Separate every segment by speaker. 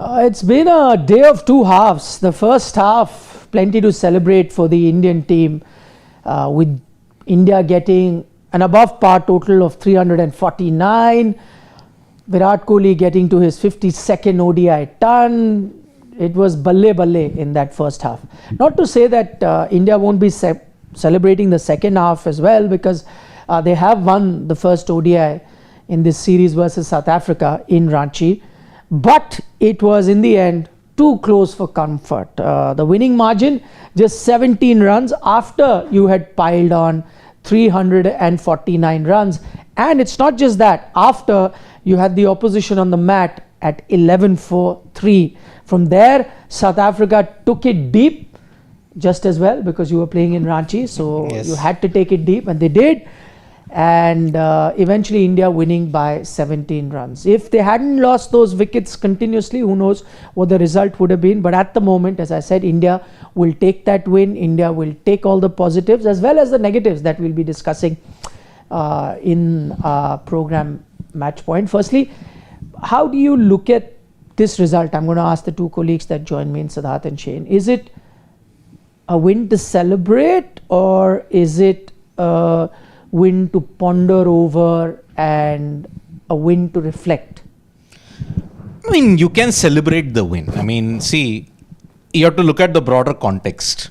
Speaker 1: It's been a day of two halves. The first half, plenty to celebrate for the Indian team, with India getting an above par total of 349, Virat Kohli getting to his 52nd ODI ton. It was balle in that first half. Not to say that India won't be celebrating the second half as well, because they have won the first ODI in this series versus South Africa in Ranchi. But it was in the end too close for comfort. The winning margin, just 17 runs after you had piled on 349 runs. And it's not just that, after you had the opposition on the mat at 11-4-3. From there, South Africa took it deep just as well, because you were playing in Ranchi, so yes, you had to take it deep, and they did. And eventually India winning by 17 runs. If they hadn't lost those wickets continuously, who knows what the result would have been. But at the moment, as I said, India will take that win. India will take all the positives as well as the negatives that we'll be discussing in our program Matchpoint. Firstly, how do you look at this result? I'm going to ask the two colleagues that join me in Siddharth and Shane. Is it a win to celebrate, or is it a win to ponder over and a win to reflect?
Speaker 2: I mean, you can celebrate the win. I mean, see, you have to look at the broader context.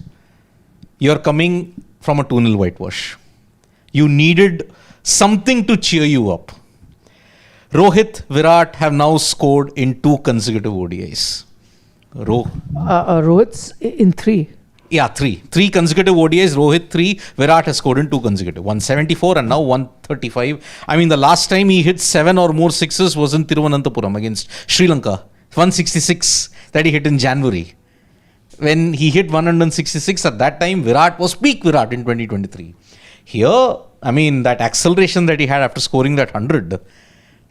Speaker 2: You're coming from a 2-0 whitewash. You needed something to cheer you up. Rohit, Virat have now scored in 2 consecutive ODIs.
Speaker 1: Rohit's in 3.
Speaker 2: Yeah, 3 consecutive ODIs. Rohit 3, Virat has scored in 2 consecutive. 174 and now 135. I mean, the last time he hit 7 or more sixes was in Thiruvananthapuram against Sri Lanka. 166 that he hit in January. When he hit 166 at that time, Virat was peak Virat in 2023. Here, I mean, that acceleration that he had after scoring that 100,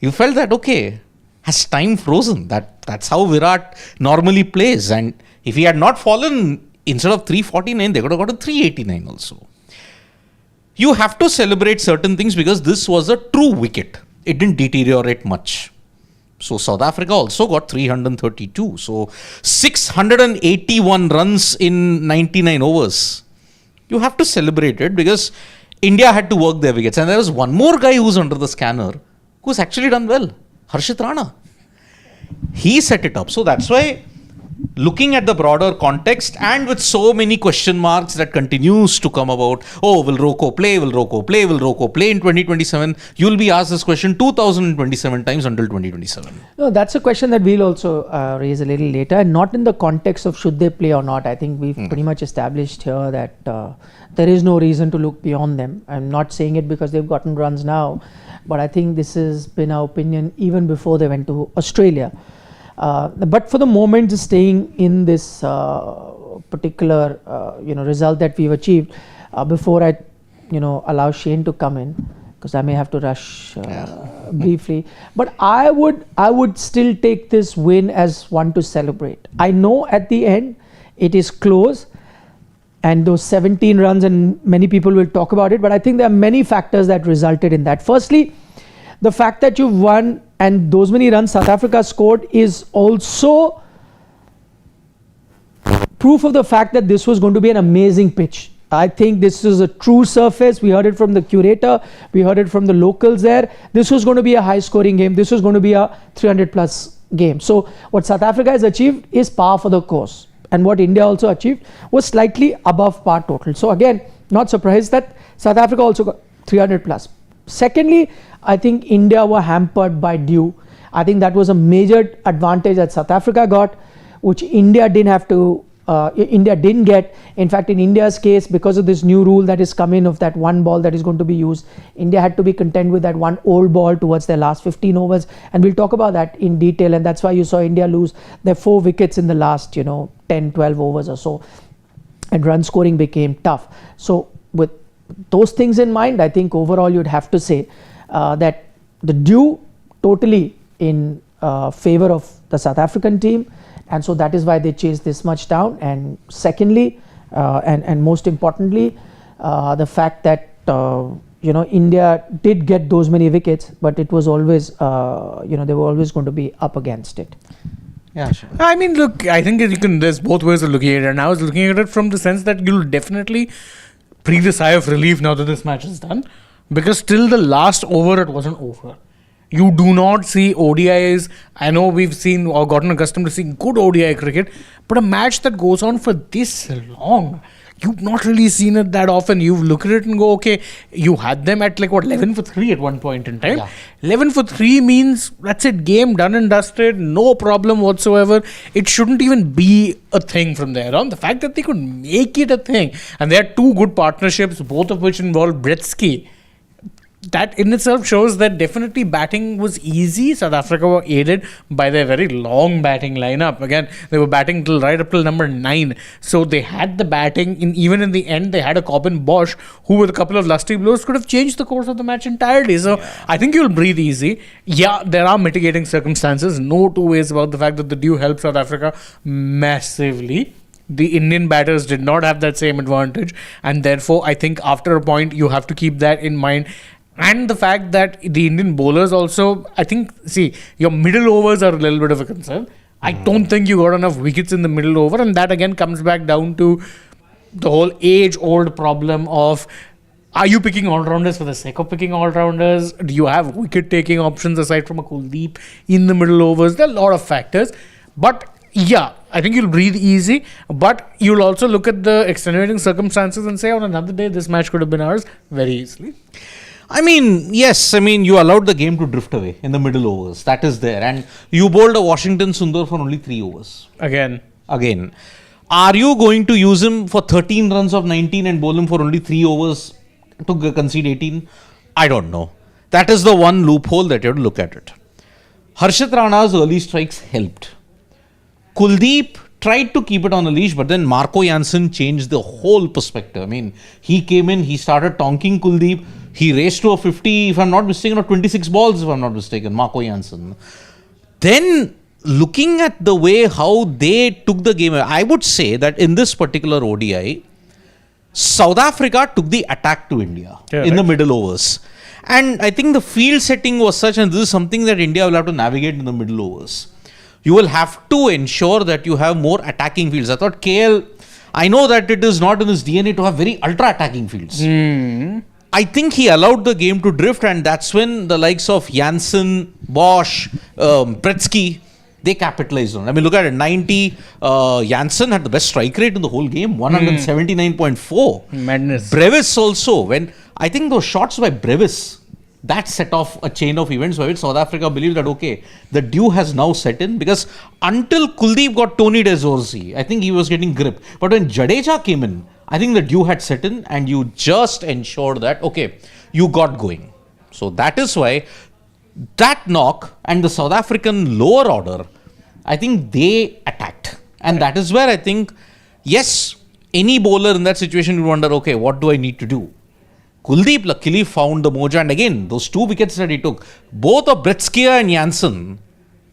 Speaker 2: you felt that, okay, has time frozen? That's how Virat normally plays. And if he had not fallen, instead of 349, they could have got a 389 also. You have to celebrate certain things because this was a true wicket. It didn't deteriorate much. So South Africa also got 332. So 681 runs in 99 overs. You have to celebrate it because India had to work their wickets. And there was one more guy who's under the scanner who's actually done well. Harshit Rana. He set it up. So that's why, looking at the broader context and with so many question marks that continues to come about, oh, will Roko play, will Roko play, will Roko play in 2027? You'll be asked this question 2027 times until 2027.
Speaker 1: No, that's a question that we'll also raise a little later, and not in the context of should they play or not. I think we've pretty much established here that there is no reason to look beyond them. I'm not saying it because they've gotten runs now, but I think this has been our opinion even before they went to Australia. But for the moment, just staying in this particular result that we've achieved, before I allow Shane to come in, because I may have to rush briefly. But I would still take this win as one to celebrate. I know at the end it is close, and those 17 runs, and many people will talk about it, but I think there are many factors that resulted in that. Firstly, the fact that you've won and those many runs South Africa scored is also proof of the fact that this was going to be an amazing pitch. I think this is a true surface. We heard it from the curator. We heard it from the locals there. This was going to be a high scoring game. This was going to be a 300 plus game. So what South Africa has achieved is par for the course. And what India also achieved was slightly above par total. So again, not surprised that South Africa also got 300 plus. Secondly, I think India were hampered by dew. I think that was a major advantage that South Africa got, which India didn't get. In fact, in India's case, because of this new rule that is come in of that one ball that is going to be used, India had to be content with that one old ball towards their last 15 overs. And we'll talk about that in detail. And that's why you saw India lose their 4 wickets in the last, 10, 12 overs or so. And run scoring became tough. So with those things in mind, I think overall you'd have to say that the dew totally in favor of the South African team, and so that is why they chased this much down. And secondly, and most importantly, the fact that India did get those many wickets, but it was always they were always going to be up against it.
Speaker 2: Yeah, sure.
Speaker 3: I mean, look, I think there's both ways of looking at it. And I was looking at it from the sense that you'll definitely breathe a sigh of relief now that this match is done. Because till the last over, it wasn't over. You do not see ODIs. I know we've seen or gotten accustomed to seeing good ODI cricket, but a match that goes on for this long, you've not really seen it that often. You look at it and go, okay, you had them at 11 for 3 at one point in time.
Speaker 2: Yeah.
Speaker 3: 11 for 3 means that's it, game done and dusted, no problem whatsoever. It shouldn't even be a thing from there on. The fact that they could make it a thing, and they had two good partnerships, both of which involved Bretzkee, that in itself shows that definitely batting was easy. South Africa were aided by their very long batting lineup. Again, they were batting right up till number 9. So they had the batting. Even in the end, they had a Corbin Bosch who, with a couple of lusty blows, could have changed the course of the match entirely. So I think you'll breathe easy. Yeah, there are mitigating circumstances. No two ways about the fact that the dew helped South Africa massively. The Indian batters did not have that same advantage. And therefore, I think after a point, you have to keep that in mind. And the fact that the Indian bowlers also, I think, see, your middle overs are a little bit of a concern. I don't think you got enough wickets in the middle over. And that again comes back down to the whole age-old problem of, are you picking all-rounders for the sake of picking all-rounders? Do you have wicket-taking options aside from a Kuldeep in the middle overs? There are a lot of factors. But yeah, I think you'll breathe easy. But you'll also look at the extenuating circumstances and say, on another day, this match could have been ours very easily.
Speaker 2: I mean, yes, you allowed the game to drift away in the middle overs. That is there. And you bowled a Washington Sundar for only 3 overs.
Speaker 3: Again.
Speaker 2: Are you going to use him for 13 runs of 19 and bowl him for only 3 overs to concede 18? I don't know. That is the one loophole that you have to look at it. Harshit Rana's early strikes helped. Kuldeep tried to keep it on a leash, but then Marco Jansen changed the whole perspective. He came in, he started tonking Kuldeep. He raced to a 50, if I'm not mistaken, or 26 balls, if I'm not mistaken, Marco Jansen. Then, looking at the way how they took the game, I would say that in this particular ODI, South Africa took the attack to India in the middle overs. And I think the field setting was such, and this is something that India will have to navigate in the middle overs. You will have to ensure that you have more attacking fields. I thought KL, I know that it is not in his DNA to have very ultra-attacking fields. I think he allowed the game to drift, and that's when the likes of Jansen, Bosch, Bretzkee, they capitalized on. Look at it, 90. Jansen had the best strike rate in the whole game, 179.4.
Speaker 3: Madness.
Speaker 2: Brevis also, when I think those shots by Brevis, that set off a chain of events by which South Africa believed that, okay, the dew has now set in, because until Kuldeep got Tony Desorzi, I think he was getting grip. But when Jadeja came in, I think the dew had set in, and you just ensured that, okay, you got going. So that is why that knock and the South African lower order, I think they attacked. And that is where I think, yes, any bowler in that situation would wonder, okay, what do I need to do? Kuldeep luckily found the mojo, and again, those 2 wickets that he took, both of Bretzkee and Jansen,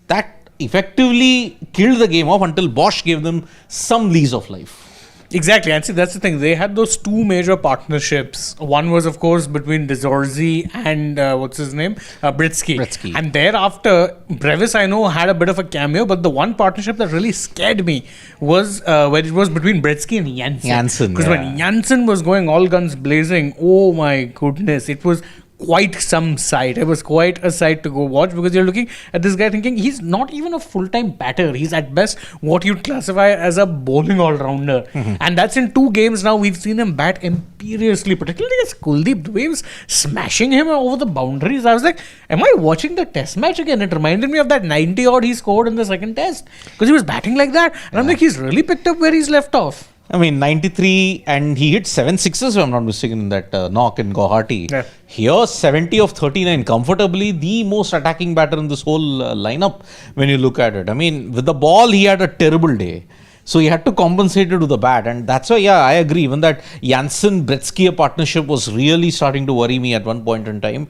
Speaker 2: that effectively killed the game off until Bosch gave them some lease of life.
Speaker 3: Exactly, and see, that's the thing. They had those 2 major partnerships. One was, of course, between Desorzi and Bretzkee. And thereafter, Brevis, I know, had a bit of a cameo, but the one partnership that really scared me was when it was between Bretzkee and Jansen. Because when Jansen was going all guns blazing, oh my goodness, it was quite some sight. It was quite a sight to go watch, because you're looking at this guy thinking he's not even a full-time batter. He's at best what you'd classify as a bowling all-rounder. And that's in 2 games now. We've seen him bat imperiously, particularly against Kuldeep. The way he was smashing him over the boundaries. I was like, am I watching the test match again? It reminded me of that 90 odd he scored in the second test, because he was batting like that. And I'm like, he's really picked up where he's left off.
Speaker 2: 93, and he hit 7 sixes, if I'm not mistaken, in that knock in Guwahati.
Speaker 3: Yeah.
Speaker 2: Here, 70 of 39, comfortably the most attacking batter in this whole lineup when you look at it. With the ball, he had a terrible day. So he had to compensate it with the bat. And that's why, I agree. Even that Jansen-Bretzkee partnership was really starting to worry me at one point in time.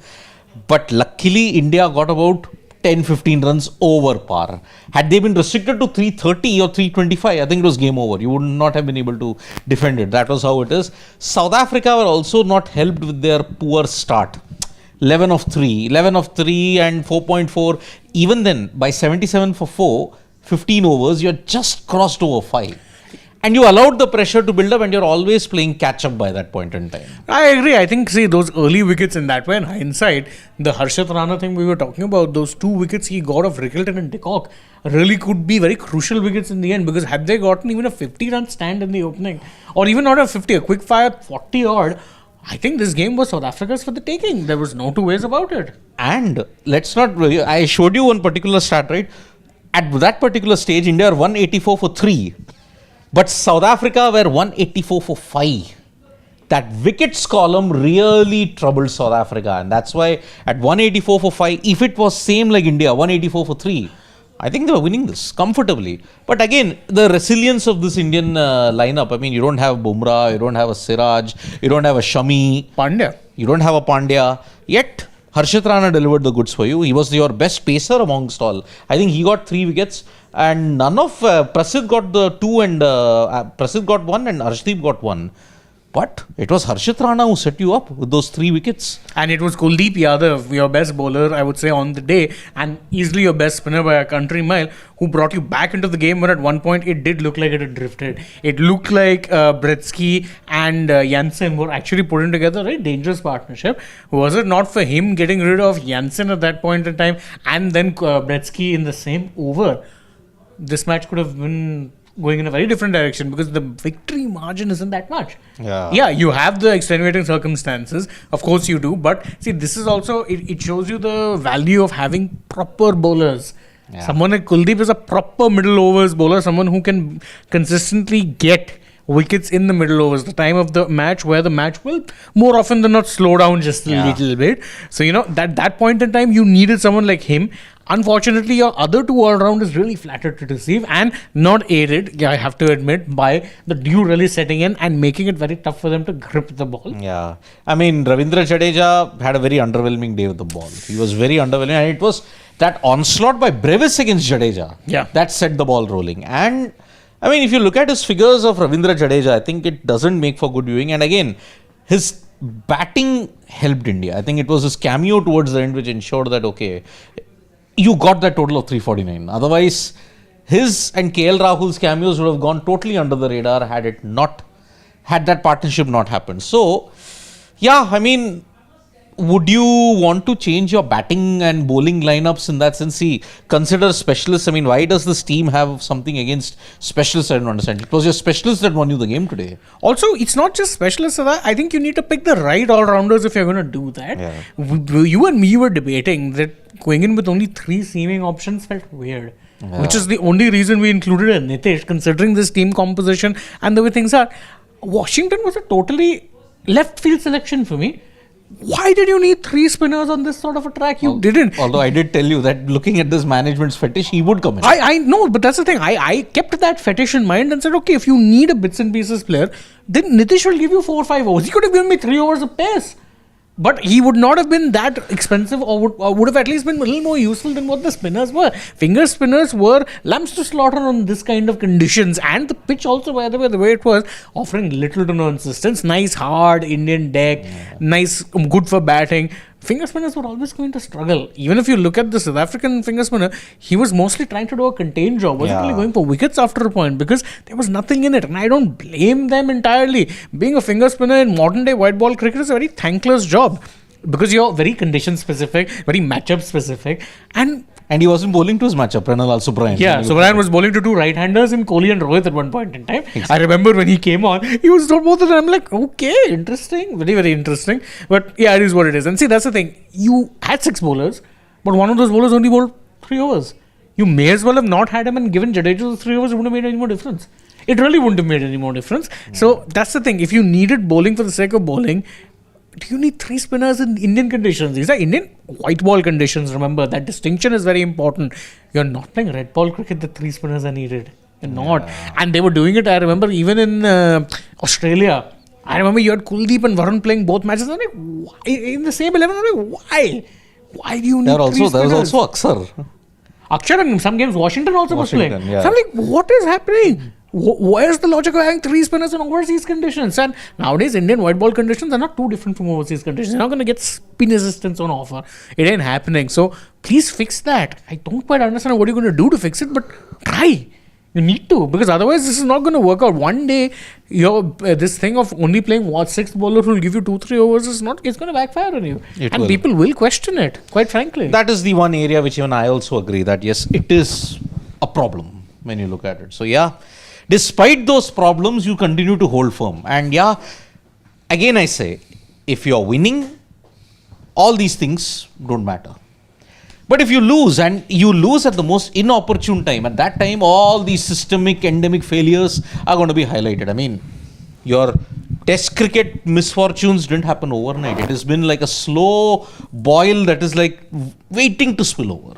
Speaker 2: But luckily, India got about 10-15 runs over par. Had they been restricted to 330 or 325, I think it was game over. You would not have been able to defend it. That was how it is. South Africa were also not helped with their poor start. 11 of 3 and 4.4. Even then, by 77 for 4, 15 overs, you're just crossed over 5. And you allowed the pressure to build up, and you're always playing catch up by that point in time.
Speaker 3: I agree. I think, see, those early wickets in that way, in hindsight, the Harshit Rana thing we were talking about, those 2 wickets he got of Rickleton and de Kock really could be very crucial wickets in the end, because had they gotten even a 50-run stand in the opening, or even not a 50, a quick fire 40 odd, I think this game was South Africa's for the taking. There was no two ways about it.
Speaker 2: And let's not, I showed you one particular stat, right? At that particular stage, India are 184 for 3. But South Africa were 184 for 5. That wickets column really troubled South Africa. And that's why at 184 for 5, if it was same like India, 184 for 3, I think they were winning this comfortably. But again, the resilience of this Indian lineup, I mean, you don't have Bumrah, you don't have a Siraj, you don't have a Shami.
Speaker 3: Pandya.
Speaker 2: You don't have a Pandya. Yet, Harshit Rana delivered the goods for you. He was your best pacer amongst all. I think he got 3 wickets. And none of Prasidh got the 2 and Prasidh got 1 and Arshdeep got 1. But it was Harshit Rana who set you up with those 3 wickets.
Speaker 3: And it was Kuldeep Yadav, your best bowler, I would say, on the day, and easily your best spinner by a country mile, who brought you back into the game when at one point it did look like it had drifted. It looked like Bretzkee and Jansen were actually putting together a very dangerous partnership. Was it not for him getting rid of Jansen at that point in time and then Bretzkee in the same over, this match could have been going in a very different direction, because the victory margin isn't that much. Yeah, you have the extenuating circumstances, of course you do, but see, this is also, it shows you the value of having proper bowlers. Someone like Kuldeep is a proper middle overs bowler, someone who can consistently get wickets in the middle overs, the time of the match where the match will more often than not slow down just a little bit. So, you know, that point in time, you needed someone like him. Unfortunately, your other 2 all-rounders really flattered to deceive and not aided, I have to admit, by the dew really setting in and making it very tough for them to grip the ball.
Speaker 2: Yeah. I mean, Ravindra Jadeja had a very underwhelming day with the ball. He was very underwhelming, and it was that onslaught by Brevis against Jadeja that set the ball rolling. And I mean, if you look at his figures of Ravindra Jadeja, I think it doesn't make for good viewing. And again, his batting helped India. I think it was his cameo towards the end which ensured that, okay, you got that total of 349. Otherwise, his and KL Rahul's cameos would have gone totally under the radar had that partnership not happened. So, yeah, I mean, would you want to change your batting and bowling lineups in that sense? See, consider specialists. I mean, why does this team have something against specialists? I don't understand. It was your specialists that won you the game today.
Speaker 3: Also, it's not just specialists. I think you need to pick the right all-rounders if you're going to do that. You and me were debating that going in with only 3 seaming options felt weird. Which is the only reason we included a Nitish, considering this team composition and the way things are. Washington was a totally left field selection for me. Why did you need 3 spinners on this sort of a track? You didn't.
Speaker 2: Although I did tell you that looking at this management's fetish, he would come in.
Speaker 3: I know, but that's the thing. I kept that fetish in mind and said, okay, if you need a bits and pieces player, then Nitish will give you 4 or 5 overs. He could have given me 3 overs of pace. But he would not have been that expensive, or would have at least been a little more useful than what the spinners were. Finger spinners were lambs to slaughter on this kind of conditions, and the pitch also, by the way it was, offering little to no insistence. Nice hard Indian deck, nice, good for batting. Finger spinners were always going to struggle. Even if you look at the South African finger spinner, he was mostly trying to do a contained job. Wasn't really going for wickets after a point, because there was nothing in it. And I don't blame them entirely. Being a finger spinner in modern day white ball cricket is a very thankless job, because you're very condition specific, very matchup specific.
Speaker 2: And he wasn't bowling to his matchup, Pranal Subrahyan.
Speaker 3: Yeah, Subrahyan was bowling to 2 right-handers in Kohli and Rohit at one point in time. Exactly. I remember when he came on, he was doing both of them. I'm like, okay, interesting, very, very interesting. But yeah, it is what it is. And see, that's the thing. You had 6 bowlers, but one of those bowlers only bowled 3 overs. You may as well have not had him and given Jadeja those 3 overs. It wouldn't have made any more difference. It really wouldn't have made any more difference. So that's the thing. If you needed bowling for the sake of bowling, do you need 3 spinners in Indian conditions? These are Indian white ball conditions, remember. That distinction is very important. You're not playing red ball cricket, the 3 spinners are needed. You're not. And they were doing it, I remember, even in Australia. I remember you had Kuldeep and Varun playing both matches. I'm like, why? In the same 11, I'm like, why? Why do you need 3 spinners?
Speaker 2: There was also Akshar.
Speaker 3: Akshar, and in some games Washington also was playing.
Speaker 2: Yeah.
Speaker 3: So I'm like, what is happening? Where's the logic of having 3 spinners in overseas conditions? And nowadays, Indian white ball conditions are not too different from overseas conditions. You're not going to get spin resistance on offer. It ain't happening. So please fix that. I don't quite understand what you're going to do to fix it, but try. You need to, because otherwise this is not going to work out. One day, this thing of only playing 6th bowler who will give you 2-3 overs it's going to backfire on you. And people will question it, quite frankly.
Speaker 2: That is the one area which even I also agree that yes, it is a problem when you look at it. So yeah, despite those problems, you continue to hold firm. And yeah, again I say, if you're winning, all these things don't matter. But if you lose, and you lose at the most inopportune time, at that time all these systemic, endemic failures are going to be highlighted. I mean, your test cricket misfortunes didn't happen overnight. It has been like a slow boil that is like waiting to spill over.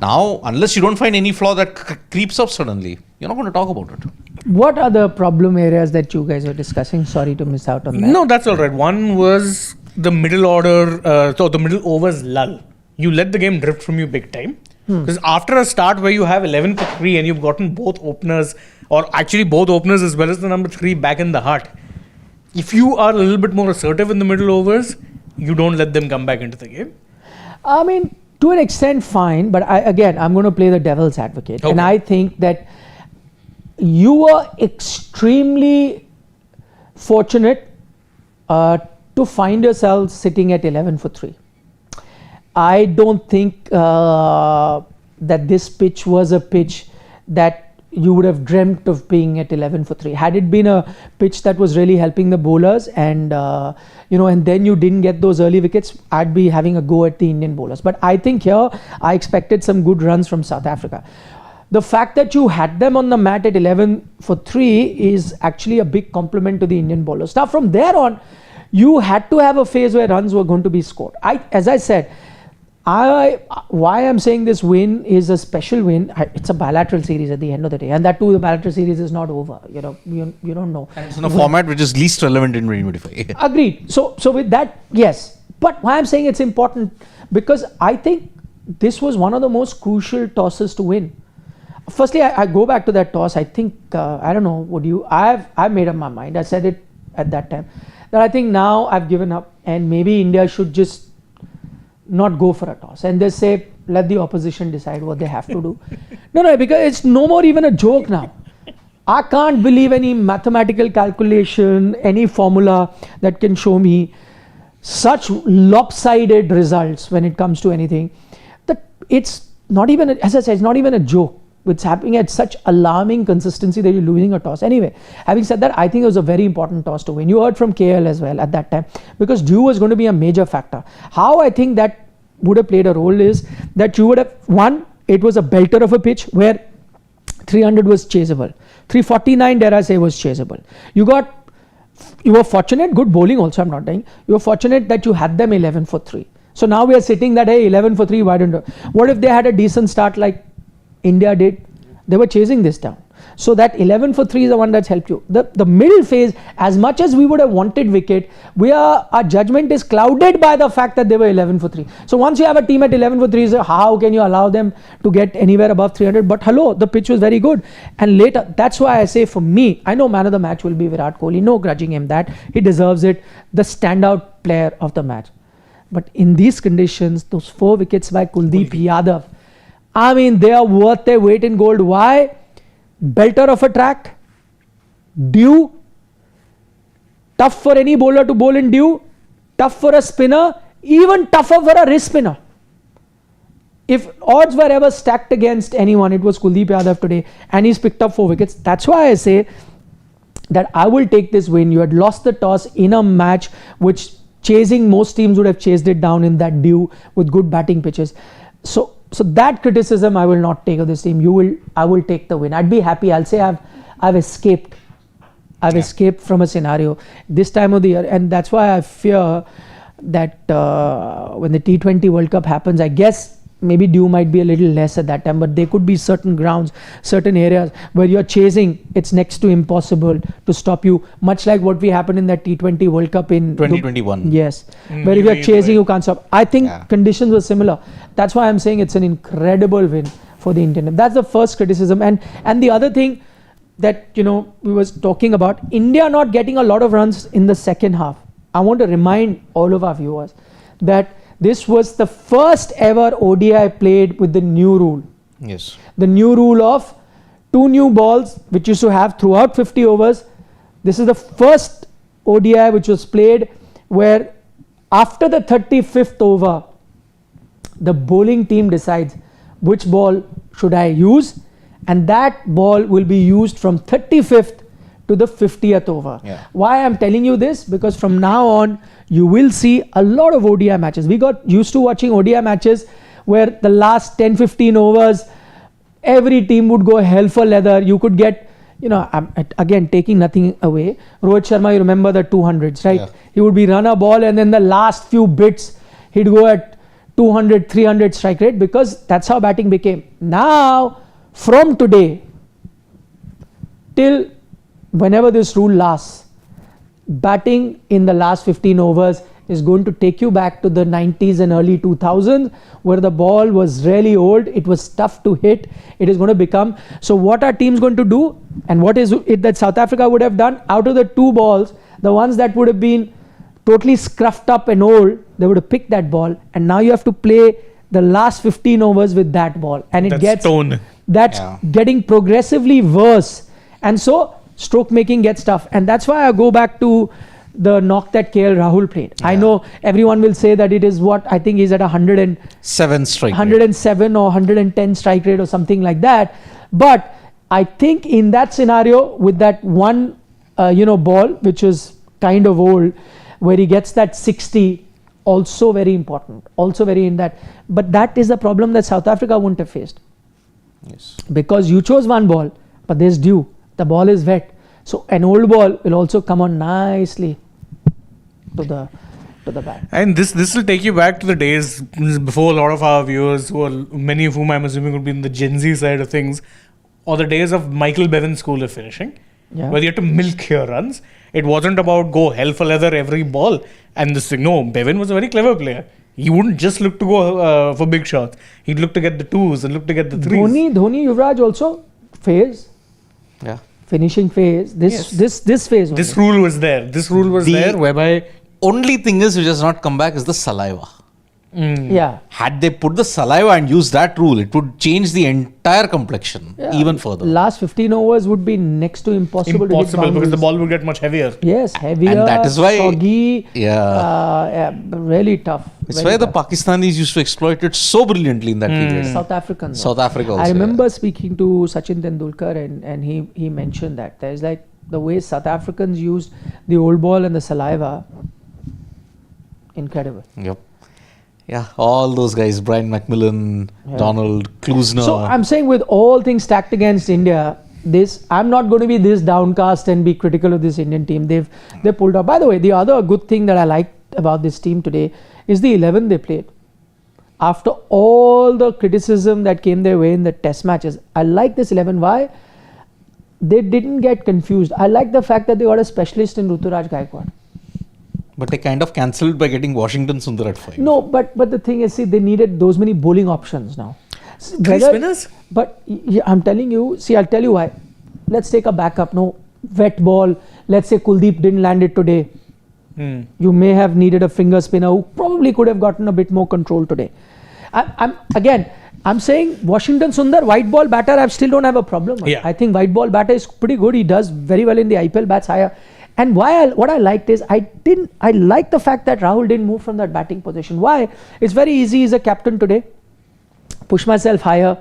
Speaker 2: Now, unless you don't find any flaw that creeps up suddenly, you're not going to talk about it.
Speaker 1: What are the problem areas that you guys were discussing? Sorry to miss out on that.
Speaker 3: No, that's all right. One was the middle order, so the middle overs lull. You let the game drift from you big time. Because after a start where you have 11 for 3 and you've gotten both openers, or actually both openers as well as the number 3 back in the hut, if you are a little bit more assertive in the middle overs, you don't let them come back into the game.
Speaker 1: I mean, to an extent, fine. But I'm going to play the devil's advocate.
Speaker 3: Okay.
Speaker 1: And I think that you were extremely fortunate to find yourself sitting at 11 for 3. I don't think that this pitch was a pitch that you would have dreamt of being at 11 for 3. Had it been a pitch that was really helping the bowlers and and then you didn't get those early wickets, I'd be having a go at the Indian bowlers. But I think here I expected some good runs from South Africa. The fact that you had them on the mat at 11 for 3 is actually a big compliment to the Indian bowlers. Now from there on, you had to have a phase where runs were going to be scored. As I said, why I'm saying this win is a special win. It's a bilateral series at the end of the day, and that too, the bilateral series is not over. You don't know.
Speaker 2: And it's in a format which is least relevant in 2025.
Speaker 1: Agreed. So with that, yes. But why I'm saying it's important, because I think this was one of the most crucial tosses to win. Firstly, I go back to that toss. I think I don't know. I've made up my mind. I said it at that time that I think now I've given up, and maybe India should just not go for a toss and just say, let the opposition decide what they have to do. No, because it's no more even a joke now. I can't believe any mathematical calculation, any formula that can show me such lopsided results when it comes to anything. That it's not even, as I said, it's not even a joke. It's happening at such alarming consistency that you're losing a toss. Anyway, having said that, I think it was a very important toss to win. You heard from KL as well at that time, because dew was going to be a major factor. How I think that would have played a role is that you would have, one, it was a belter of a pitch where 300 was chaseable. 349, dare I say, was chaseable. You were fortunate, good bowling also, I'm not dying. You were fortunate that you had them 11 for 3. So now we are sitting that, hey, 11 for 3, why don't you? What if they had a decent start like India did? They were chasing this down. So that 11 for 3 is the one that's helped you. The middle phase, as much as we would have wanted wicket, our judgment is clouded by the fact that they were 11 for 3. So once you have a team at 11 for 3, so how can you allow them to get anywhere above 300? But hello, the pitch was very good. And later, that's why I say for me, I know man of the match will be Virat Kohli. No grudging him that. He deserves it. The standout player of the match. But in these conditions, those 4 wickets by Kuldeep Yadav, I mean, they are worth their weight in gold. Why? Belter of a track, dew, tough for any bowler to bowl in dew, tough for a spinner, even tougher for a wrist spinner. If odds were ever stacked against anyone, it was Kuldeep Yadav today, and he's picked up 4 wickets. That's why I say that I will take this win. You had lost the toss in a match which most teams would have chased it down in that dew with good batting pitches. So that criticism I will not take of this team. I will take the win. I'd be happy. I'll say I've escaped. I've escaped from a scenario this time of the year, and that's why I fear that when the T20 World Cup happens, I guess maybe dew might be a little less at that time, but there could be certain grounds, certain areas where you're chasing, it's next to impossible to stop you, much like what we happened in that T20 World Cup in
Speaker 2: 2021.
Speaker 1: Yes, where if you're chasing, you can't stop. I think conditions were similar. That's why I'm saying it's an incredible win for the Indian team. That's the first criticism. And the other thing, that, we was talking about India not getting a lot of runs in the second half. I want to remind all of our viewers that this was the first ever ODI played with the new rule.
Speaker 2: Yes.
Speaker 1: The new rule of 2 new balls, which used to have throughout 50 overs. This is the first ODI which was played where after the 35th over, the bowling team decides which ball should I use, and that ball will be used from 35th to the 50th over.
Speaker 2: Yeah.
Speaker 1: Why I'm telling you this? Because from now on, you will see a lot of ODI matches. We got used to watching ODI matches where the last 10-15 overs, every team would go hell for leather. You could get, I'm again taking nothing away. Rohit Sharma, you remember the 200s, right?
Speaker 2: Yeah.
Speaker 1: He would be run a ball and then the last few bits, he'd go at 200, 300 strike rate, because that's how batting became. Now, from today till whenever this rule lasts, batting in the last 15 overs is going to take you back to the 90s and early 2000s, where the ball was really old, it was tough to hit. It is going to become, so what are teams going to do, and what is it that South Africa would have done? Out of the 2 balls, the ones that would have been totally scruffed up and old, they would have picked that ball, and now you have to play the last 15 overs with that ball, and that's getting progressively worse, and so stroke making gets tough. And that's why I go back to the knock that KL Rahul played. I know everyone will say that it is what I think he's at
Speaker 2: 107 strike
Speaker 1: 107 or 110 strike rate or something like that, but I think in that scenario with that one ball which is kind of old, where he gets that 60, also very important, also very in that. But that is the problem that South Africa wouldn't have faced.
Speaker 2: Yes.
Speaker 1: Because you chose one ball, but there's dew. The ball is wet. So an old ball will also come on nicely to the bat.
Speaker 3: And this will take you back to the days before a lot of our viewers, many of whom I'm assuming would be in the Gen Z side of things, or the days of Michael Bevan's school of finishing, where you had to milk your runs. It wasn't about go hell for leather every ball. And Bevan was a very clever player. He wouldn't just look to go for big shots. He'd look to get the 2s and look to get the 3s.
Speaker 1: Dhoni, Yuvraj also phase.
Speaker 2: Yeah.
Speaker 1: Finishing phase. This phase.
Speaker 3: This rule was there. Whereby
Speaker 2: only thing is which has not come back is the saliva.
Speaker 1: Yeah.
Speaker 2: Had they put the saliva and used that rule, it would change the entire complexion even further.
Speaker 1: Last 15 overs would be next to impossible to hit boundaries.
Speaker 3: Because the ball would get much heavier.
Speaker 1: Yes, heavier,
Speaker 2: and that is why,
Speaker 1: soggy, really tough.
Speaker 2: It's why the Pakistanis used to exploit it so brilliantly in that period.
Speaker 1: South Africans.
Speaker 2: South Africa also.
Speaker 1: I remember speaking to Sachin Tendulkar and he mentioned that. There's like the way South Africans used the old ball and the saliva. Incredible.
Speaker 2: Yep. Yeah, all those guys, Brian McMillan, Donald, Klusner.
Speaker 1: So I'm saying with all things stacked against India, I'm not going to be this downcast and be critical of this Indian team. They pulled off. By the way, the other good thing that I liked about this team today is the 11 they played. After all the criticism that came their way in the test matches, I like this 11. Why? They didn't get confused. I like the fact that they got a specialist in Ruturaj Gaikwad.
Speaker 2: But they kind of cancelled by getting Washington Sundar at 5.
Speaker 1: No, but the thing is, see, they needed those many bowling options now.
Speaker 3: 3 spinners?
Speaker 1: But I'm telling you, I'll tell you why. Let's take a backup. No, wet ball. Let's say Kuldeep didn't land it today. You may have needed a finger spinner who probably could have gotten a bit more control today. I'm saying Washington Sundar, white ball batter, I still don't have a problem.
Speaker 3: Yeah.
Speaker 1: I think white ball batter is pretty good. He does very well in the IPL, bats higher. And what I liked is I like the fact that Rahul didn't move from that batting position. Why? It's very easy. He's a captain today. Push myself higher,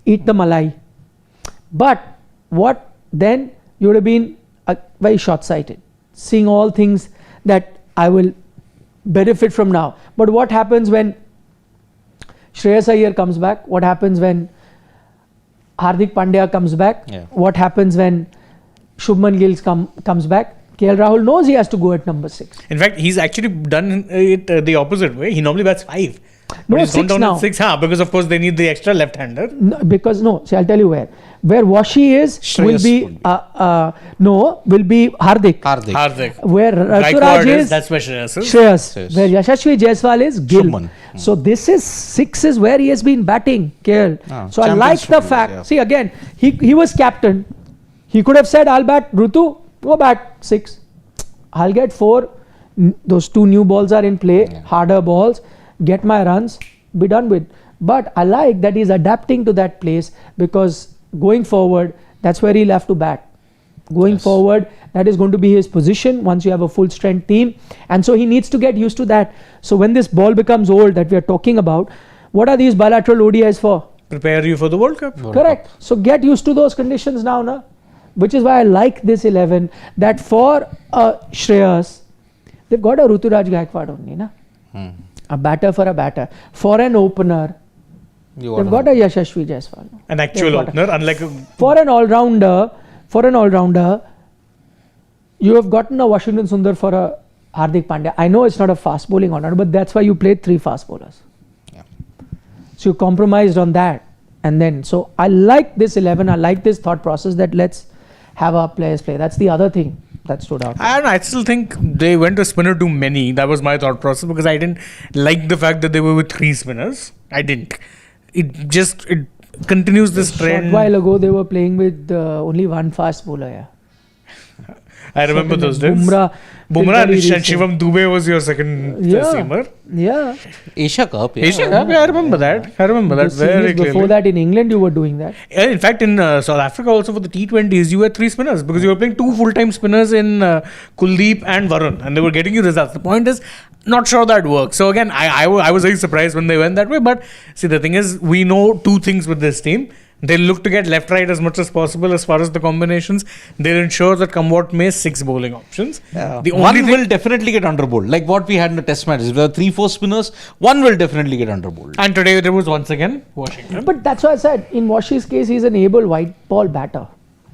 Speaker 1: eat the malai. But what then? You would have been very short-sighted, seeing all things that I will benefit from now. But what happens when Shreyas Iyer comes back? What happens when Hardik Pandya comes back?
Speaker 2: Yeah.
Speaker 1: What happens when Shubman Gill comes back? KL Rahul knows he has to go at number 6.
Speaker 3: In fact, he's actually done it the opposite way. He normally bats 5.
Speaker 1: No,
Speaker 3: he's
Speaker 1: 6
Speaker 3: gone down
Speaker 1: now.
Speaker 3: at 6, because of course they need the extra left-hander.
Speaker 1: See, I'll tell you where. Where Washi is will be Hardik.
Speaker 3: Hardik.
Speaker 1: Where Raturaj is,
Speaker 3: that's where Shreyas is.
Speaker 1: Shreyas. Where Yashasvi Jaiswal is, Gill.
Speaker 2: Shubman.
Speaker 1: So this is 6 is where he has been batting, KL. So I like the fact. See, again, he was captain. He could have said, I'll bat Rutu, go bat 6. I'll get 4. Those 2 new balls are in play, harder balls, get my runs, be done with. But I like that he's adapting to that place, because going forward, that's where he'll have to bat. Going forward, that is going to be his position once you have a full strength team. And so he needs to get used to that. So when this ball becomes old that we are talking about, what are these bilateral ODIs for?
Speaker 3: Prepare you for the World Cup.
Speaker 1: Correct. So get used to those conditions now, na? Which is why I like this 11, that for Shreyas, they've got a Ruturaj Gaikwad only, na? A batter for a batter. For an opener, they've got a Yashasvi Jaiswal.
Speaker 3: An actual opener, unlike
Speaker 1: For an all-rounder, you have gotten a Washington Sundar for a Hardik Pandya. I know it's not a fast bowling order, but that's why you played 3 fast bowlers.
Speaker 2: Yeah.
Speaker 1: So you compromised on that. And then, so I like this 11. I like this thought process that let's have our players play. That's the other thing that stood out.
Speaker 3: And I still think they went a spinner too many. That was my thought process, because I didn't like the fact that they were with 3 spinners. I didn't. It continues this trend.
Speaker 1: Short while ago, they were playing with only 1 fast bowler. Yeah.
Speaker 3: I remember those days.
Speaker 1: Bumrah
Speaker 3: and Shivam Dubey was your second seamer.
Speaker 1: Yeah.
Speaker 2: Asia Cup.
Speaker 3: Asia Cup, I remember that. Very clearly.
Speaker 1: Before that, in England, you were doing that.
Speaker 3: In fact, in South Africa also for the T20s, you had 3 spinners, because you were playing 2 full-time spinners in Kuldeep and Varun, and they were getting you results. The point is, not sure that works. So again, I was very surprised when they went that way. But see, the thing is, we know 2 things with this team. They'll look to get left-right as much as possible as far as the combinations. They'll ensure that come what may, 6 bowling options.
Speaker 2: Yeah.
Speaker 3: The
Speaker 2: One
Speaker 3: only
Speaker 2: will definitely get underbowled. Like what we had in the test matches. If there are 3-4 spinners, one will definitely get underbowled.
Speaker 3: And today there was once again Washington.
Speaker 1: But that's why I said, in Washi's case, he's an able white ball batter.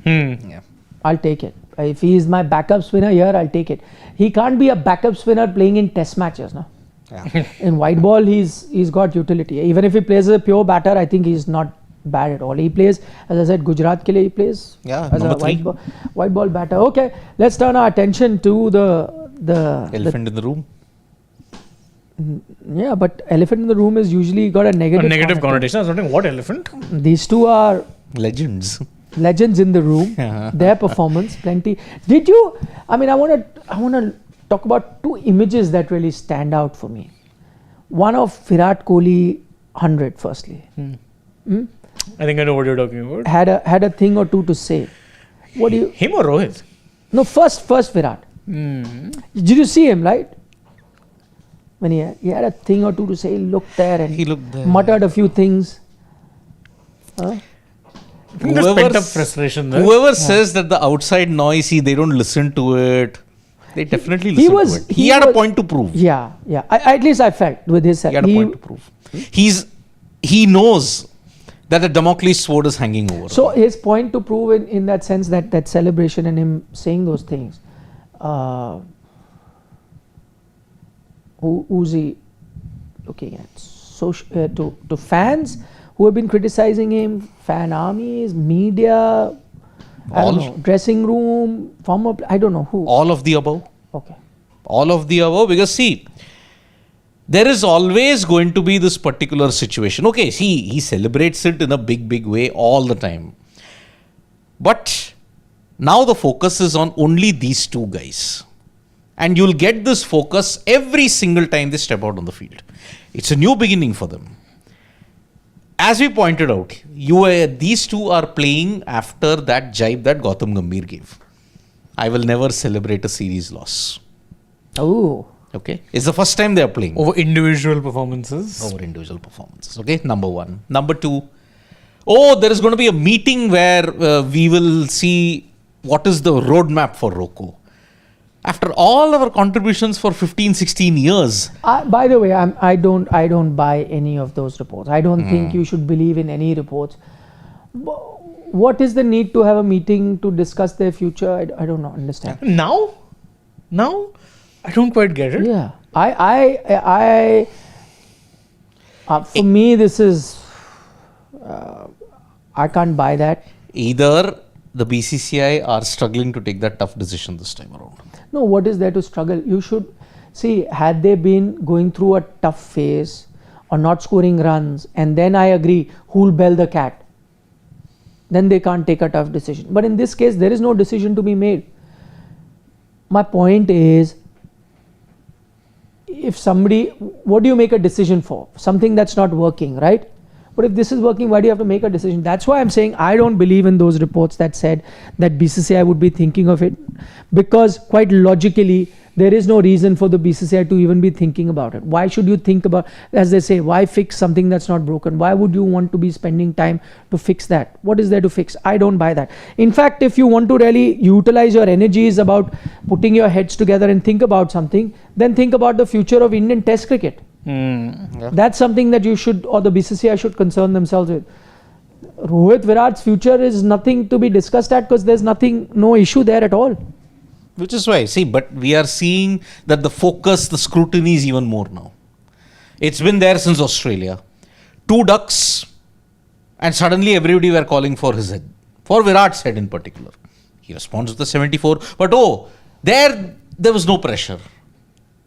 Speaker 2: Yeah.
Speaker 1: I'll take it. If he is my backup spinner here, I'll take it. He can't be a backup spinner playing in test matches, no?
Speaker 2: Yeah.
Speaker 1: In white ball, he's got utility. Even if he plays as a pure batter, I think he's not bad at all. He plays, as I said, Gujarat ke liye he plays as a white ball batter. Okay, let's turn our attention to the
Speaker 2: Elephant in the room.
Speaker 1: Yeah, but elephant in the room is usually got a negative
Speaker 3: connotation. I was wondering, what elephant?
Speaker 1: These 2 are
Speaker 2: Legends
Speaker 1: in the room. Their performance, plenty. Did you? I mean, I want to talk about 2 images that really stand out for me. One of Virat Kohli 100, firstly.
Speaker 3: I think I know what you're talking about.
Speaker 1: Had a thing or 2 to say. What do you?
Speaker 3: Him or Rohit?
Speaker 1: No, first Virat. Did you see him, right? When he had a thing or 2 to say, he looked there and muttered a few things.
Speaker 2: Whoever says that the outside noise, they don't listen to it. They definitely listen to it. He had a point to prove.
Speaker 1: Yeah. At least I felt with his.
Speaker 2: He had a point to prove. He knows that the Damocles sword is hanging over.
Speaker 1: So his point to prove in that sense, that celebration and him saying those things. Who's he looking at? To fans who have been criticizing him, fan armies, media, I don't know, dressing room, former, I don't know who.
Speaker 2: All of the above.
Speaker 1: Okay.
Speaker 2: All of the above, because see, there is always going to be this particular situation. Okay, see, he celebrates it in a big way all the time. But now the focus is on only these 2 guys. And you'll get this focus every single time they step out on the field. It's a new beginning for them. As we pointed out, these 2 are playing after that jibe that Gautam Gambhir gave. I will never celebrate a series loss.
Speaker 1: Oh.
Speaker 2: Okay. It's the first time they are playing.
Speaker 3: Over individual performances.
Speaker 2: Okay. Number 1. Number 2. There is going to be a meeting where we will see what is the roadmap for Rocco. After all our contributions for 15-16 years.
Speaker 1: By the way, I don't buy any of those reports. I don't think you should believe in any reports. What is the need to have a meeting to discuss their future? I don't understand.
Speaker 3: Now? I don't quite get it.
Speaker 1: Yeah. For me, this is, I can't buy that.
Speaker 2: Either the BCCI are struggling to take that tough decision this time around.
Speaker 1: No, what is there to struggle? You should see, had they been going through a tough phase or not scoring runs, and then I agree, who'll bell the cat? then they can't take a tough decision. But in this case, there is no decision to be made. My point is, if somebody, what do you make a decision for? Something that's not working, right? But if this is working, why do you have to make a decision? That's why I'm saying I don't believe in those reports that said that BCCI would be thinking of it, because quite logically, there is no reason for the BCCI to even be thinking about it. Why should you think about, as they say, why fix something that's not broken? Why would you want to be spending time to fix that? What is there to fix? I don't buy that. In fact, if you want to really utilize your energies about putting your heads together and think about something, then think about the future of Indian Test cricket.
Speaker 2: Yeah.
Speaker 1: That's something that you should, or the BCCI should concern themselves with. Rohit Virat's future is nothing to be discussed at, because there's nothing, no issue there at all.
Speaker 2: Which is why, see, but we are seeing that the focus, the scrutiny is even more now. It's been there since Australia. 2 ducks, and suddenly everybody were calling for his head. For Virat's head in particular. He responds with the 74. But there was no pressure.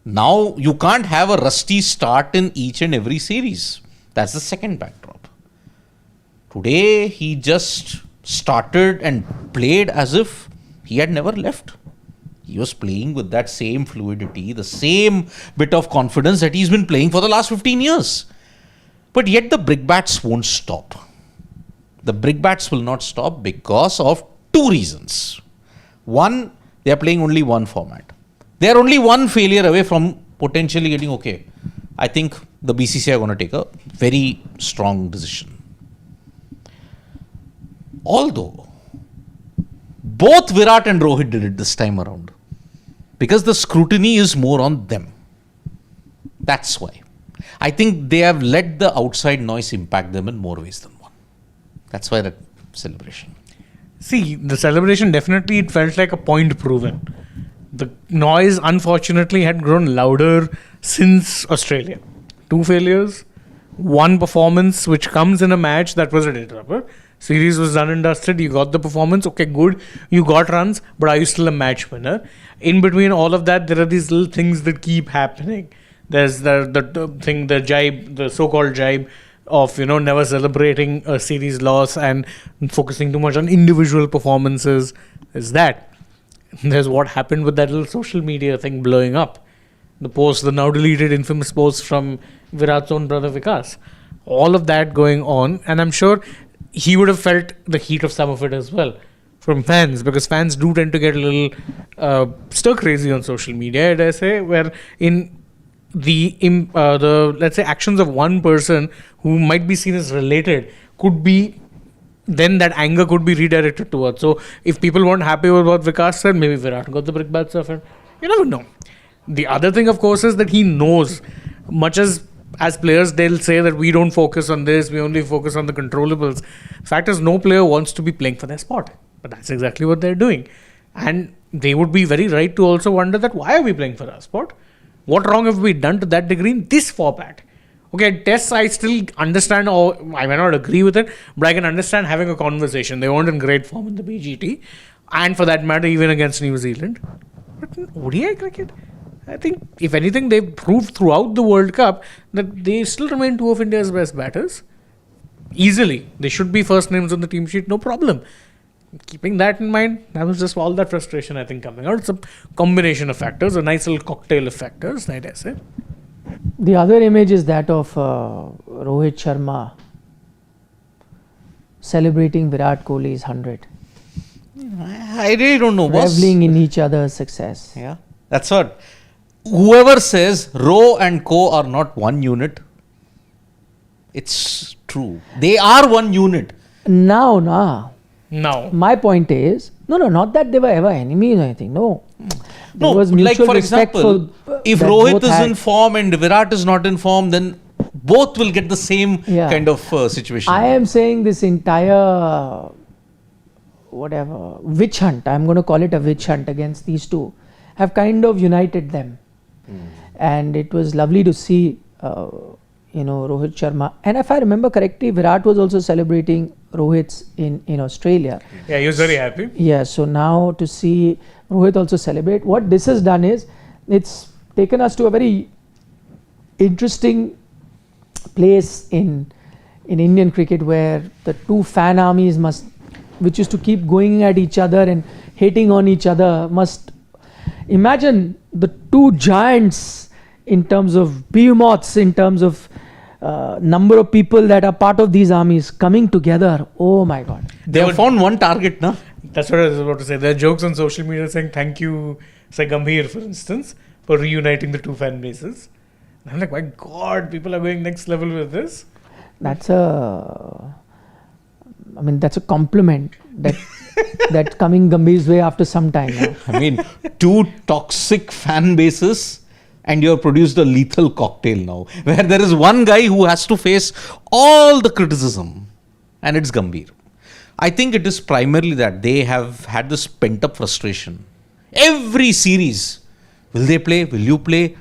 Speaker 2: Now you can't have a rusty start in each and every series. That's the second backdrop. Today he just started and played as if he had never left. He was playing with that same fluidity, the same bit of confidence that he's been playing for the last 15 years. But yet the brickbats won't stop. The brickbats will not stop because of 2 reasons. One, they are playing only one format. They are only one failure away from potentially getting okay. I think the BCCI are going to take a very strong decision. Although, both Virat and Rohit did it this time around. Because the scrutiny is more on them. That's why. I think they have let the outside noise impact them in more ways than one. That's why that celebration.
Speaker 3: See, the celebration definitely, it felt like a point proven. The noise, unfortunately, had grown louder since Australia. 2 failures, 1 performance which comes in a match that was a dead rubber. Series was done and dusted. You got the performance. Okay, good. You got runs, but are you still a match winner? In between all of that, there are these little things that keep happening. There's the thing, the jibe, the so-called jibe of, never celebrating a series loss and focusing too much on individual performances. Is that. There's what happened with that little social media thing blowing up. The now deleted infamous post from Virat's own brother Vikas. All of that going on, and I'm sure he would have felt the heat of some of it as well from fans, because fans do tend to get a little stir crazy on social media, I'd say, where in the let's say actions of one person who might be seen as related could be, then that anger could be redirected towards. So if people weren't happy with what Vikas said, maybe Virat got the brickbats of it. You never know. The other thing, of course, is that he knows, much as players, they'll say that we don't focus on this, we only focus on the controllables. Fact is, no player wants to be playing for their spot. But that's exactly what they're doing. And they would be very right to also wonder that why are we playing for our spot? What wrong have we done to that degree in this format? Okay, tests, I still understand, or I may not agree with it, but I can understand having a conversation. They weren't in great form in the BGT, and for that matter, even against New Zealand. But in ODI cricket, I think, if anything, they've proved throughout the World Cup that they still remain 2 of India's best batters. Easily. They should be first names on the team sheet, no problem. Keeping that in mind, that was just all that frustration, I think, coming out. It's a combination of factors, a nice little cocktail of factors, I'd say.
Speaker 1: The other image is that of Rohit Sharma celebrating Virat Kohli's 100.
Speaker 2: I really don't know.
Speaker 1: Reveling in each other's success.
Speaker 2: Yeah, that's what. Whoever says Roh and Co are not one unit, it's true. They are one unit.
Speaker 1: Now. My point is, not that they were ever enemies or anything. No. There was
Speaker 2: like
Speaker 1: mutual
Speaker 2: for
Speaker 1: respect
Speaker 2: example, if
Speaker 1: that
Speaker 2: Rohit
Speaker 1: both
Speaker 2: is
Speaker 1: had.
Speaker 2: in form and Virat is not in form, then both will get the same kind of situation.
Speaker 1: I am saying this entire witch hunt, I'm going to call it a witch hunt against these two, have kind of united them. And it was lovely to see, Rohit Sharma. And if I remember correctly, Virat was also celebrating Rohit's in Australia.
Speaker 3: Yeah, he was very happy.
Speaker 1: Yeah, so now to see Rohit also celebrate, what this has done is, it's taken us to a very interesting place in Indian cricket where the 2 fan armies must which used to keep going at each other and hating on each other, must imagine the two giants in terms of behemoths, in terms of number of people that are part of these armies coming together. Oh my God.
Speaker 2: They have found one target, na?
Speaker 3: That's what I was about to say. There are jokes on social media saying thank you, say Gambhir, for instance, for reuniting the two fan bases. And I'm like, my God, people are going next level with this.
Speaker 1: That's a compliment that coming Gambhir's way after some time now.
Speaker 2: I mean, two toxic fan bases, and you have produced a lethal cocktail now, where there is one guy who has to face all the criticism, and it's Gambhir. I think it is primarily that they have had this pent-up frustration. Every series, will they play? Will you play?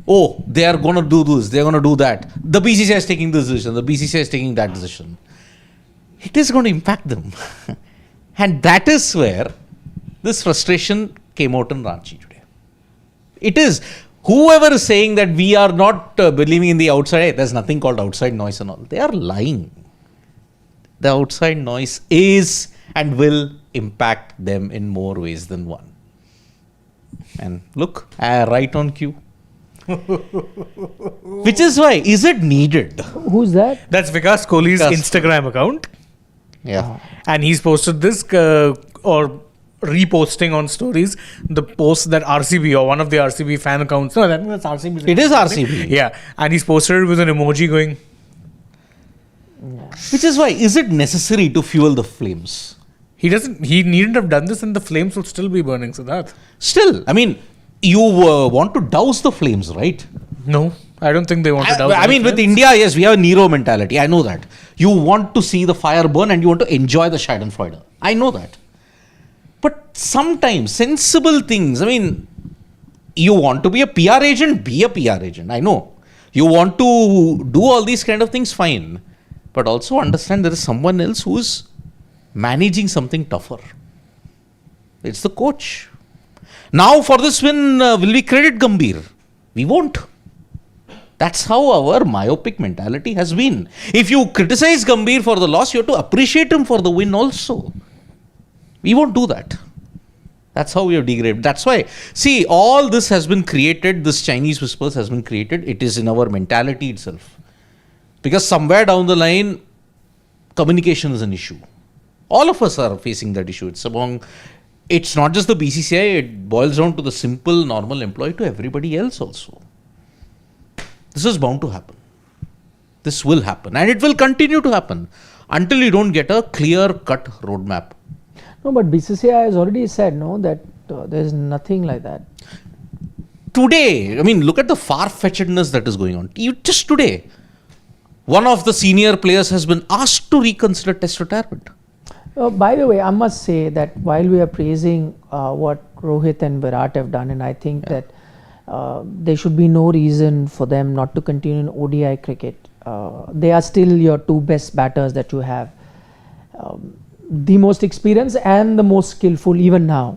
Speaker 2: Oh, they are going to do this, they are going to do that. The BCCI is taking this decision, the BCCI is taking that decision. It is going to impact them. And that is where this frustration came out in Ranchi today. It is. Whoever is saying that we are not believing in the outside, hey, there's nothing called outside noise and all, they are lying. The outside noise is and will impact them in more ways than one. And look, right on cue. Which is why, is it needed?
Speaker 1: Who's that?
Speaker 3: That's Virat Kohli's Instagram account.
Speaker 2: Yeah.
Speaker 3: And he's posted this or reposting on stories the post that RCB or one of the RCB fan accounts. No, that's RCB.
Speaker 2: It is RCB.
Speaker 3: Yeah. And he's posted it with an emoji going.
Speaker 1: Yeah.
Speaker 2: Which is why, is it necessary to fuel the flames?
Speaker 3: He needn't have done this and the flames would still be burning, Siddharth.
Speaker 2: Still, I mean, you want to douse the flames, right?
Speaker 3: No, I don't think they want to douse
Speaker 2: I mean, with India, yes, we have a Nero mentality. I know that. You want to see the fire burn and you want to enjoy the Schadenfreude. I know that. But sometimes, sensible things, I mean, you want to be a PR agent, be a PR agent. I know. You want to do all these kind of things, fine. But also understand there is someone else who is managing something tougher. It's the coach. Now for this win, will we credit Gambhir? We won't. That's how our myopic mentality has been. If you criticize Gambhir for the loss, you have to appreciate him for the win also. We won't do that. That's how we have degraded. That's why, see, all this has been created, this Chinese whispers has been created. It is in our mentality itself. Because somewhere down the line, communication is an issue. All of us are facing that issue. It's not just the BCCI, it boils down to the simple, normal employee to everybody else also. This is bound to happen. This will happen. And it will continue to happen until you don't get a clear-cut roadmap.
Speaker 1: No, but BCCI has already said, no, that there's nothing like that.
Speaker 2: Today, I mean, look at the far-fetchedness that is going on. Just today, one of the senior players has been asked to reconsider test retirement.
Speaker 1: By the way, I must say that while we are praising what Rohit and Virat have done, and I think that there should be no reason for them not to continue in ODI cricket. They are still your two best batters that you have. The most experienced and the most skillful even now.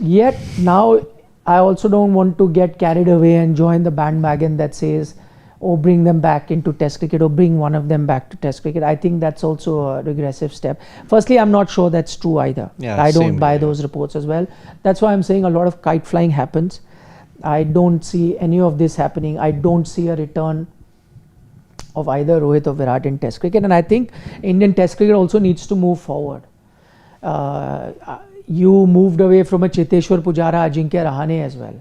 Speaker 1: Yet now I also don't want to get carried away and join the bandwagon that says, oh, bring them back into test cricket or bring one of them back to test cricket. I think that's also a regressive step. Firstly, I'm not sure that's true either.
Speaker 2: Yeah,
Speaker 1: I don't buy those reports as well. That's why I'm saying a lot of kite flying happens. I don't see any of this happening. I don't see a return of either Rohit or Virat in test cricket. And I think Indian test cricket also needs to move forward. You moved away from a Cheteshwar Pujara, Ajinkya Rahane as well.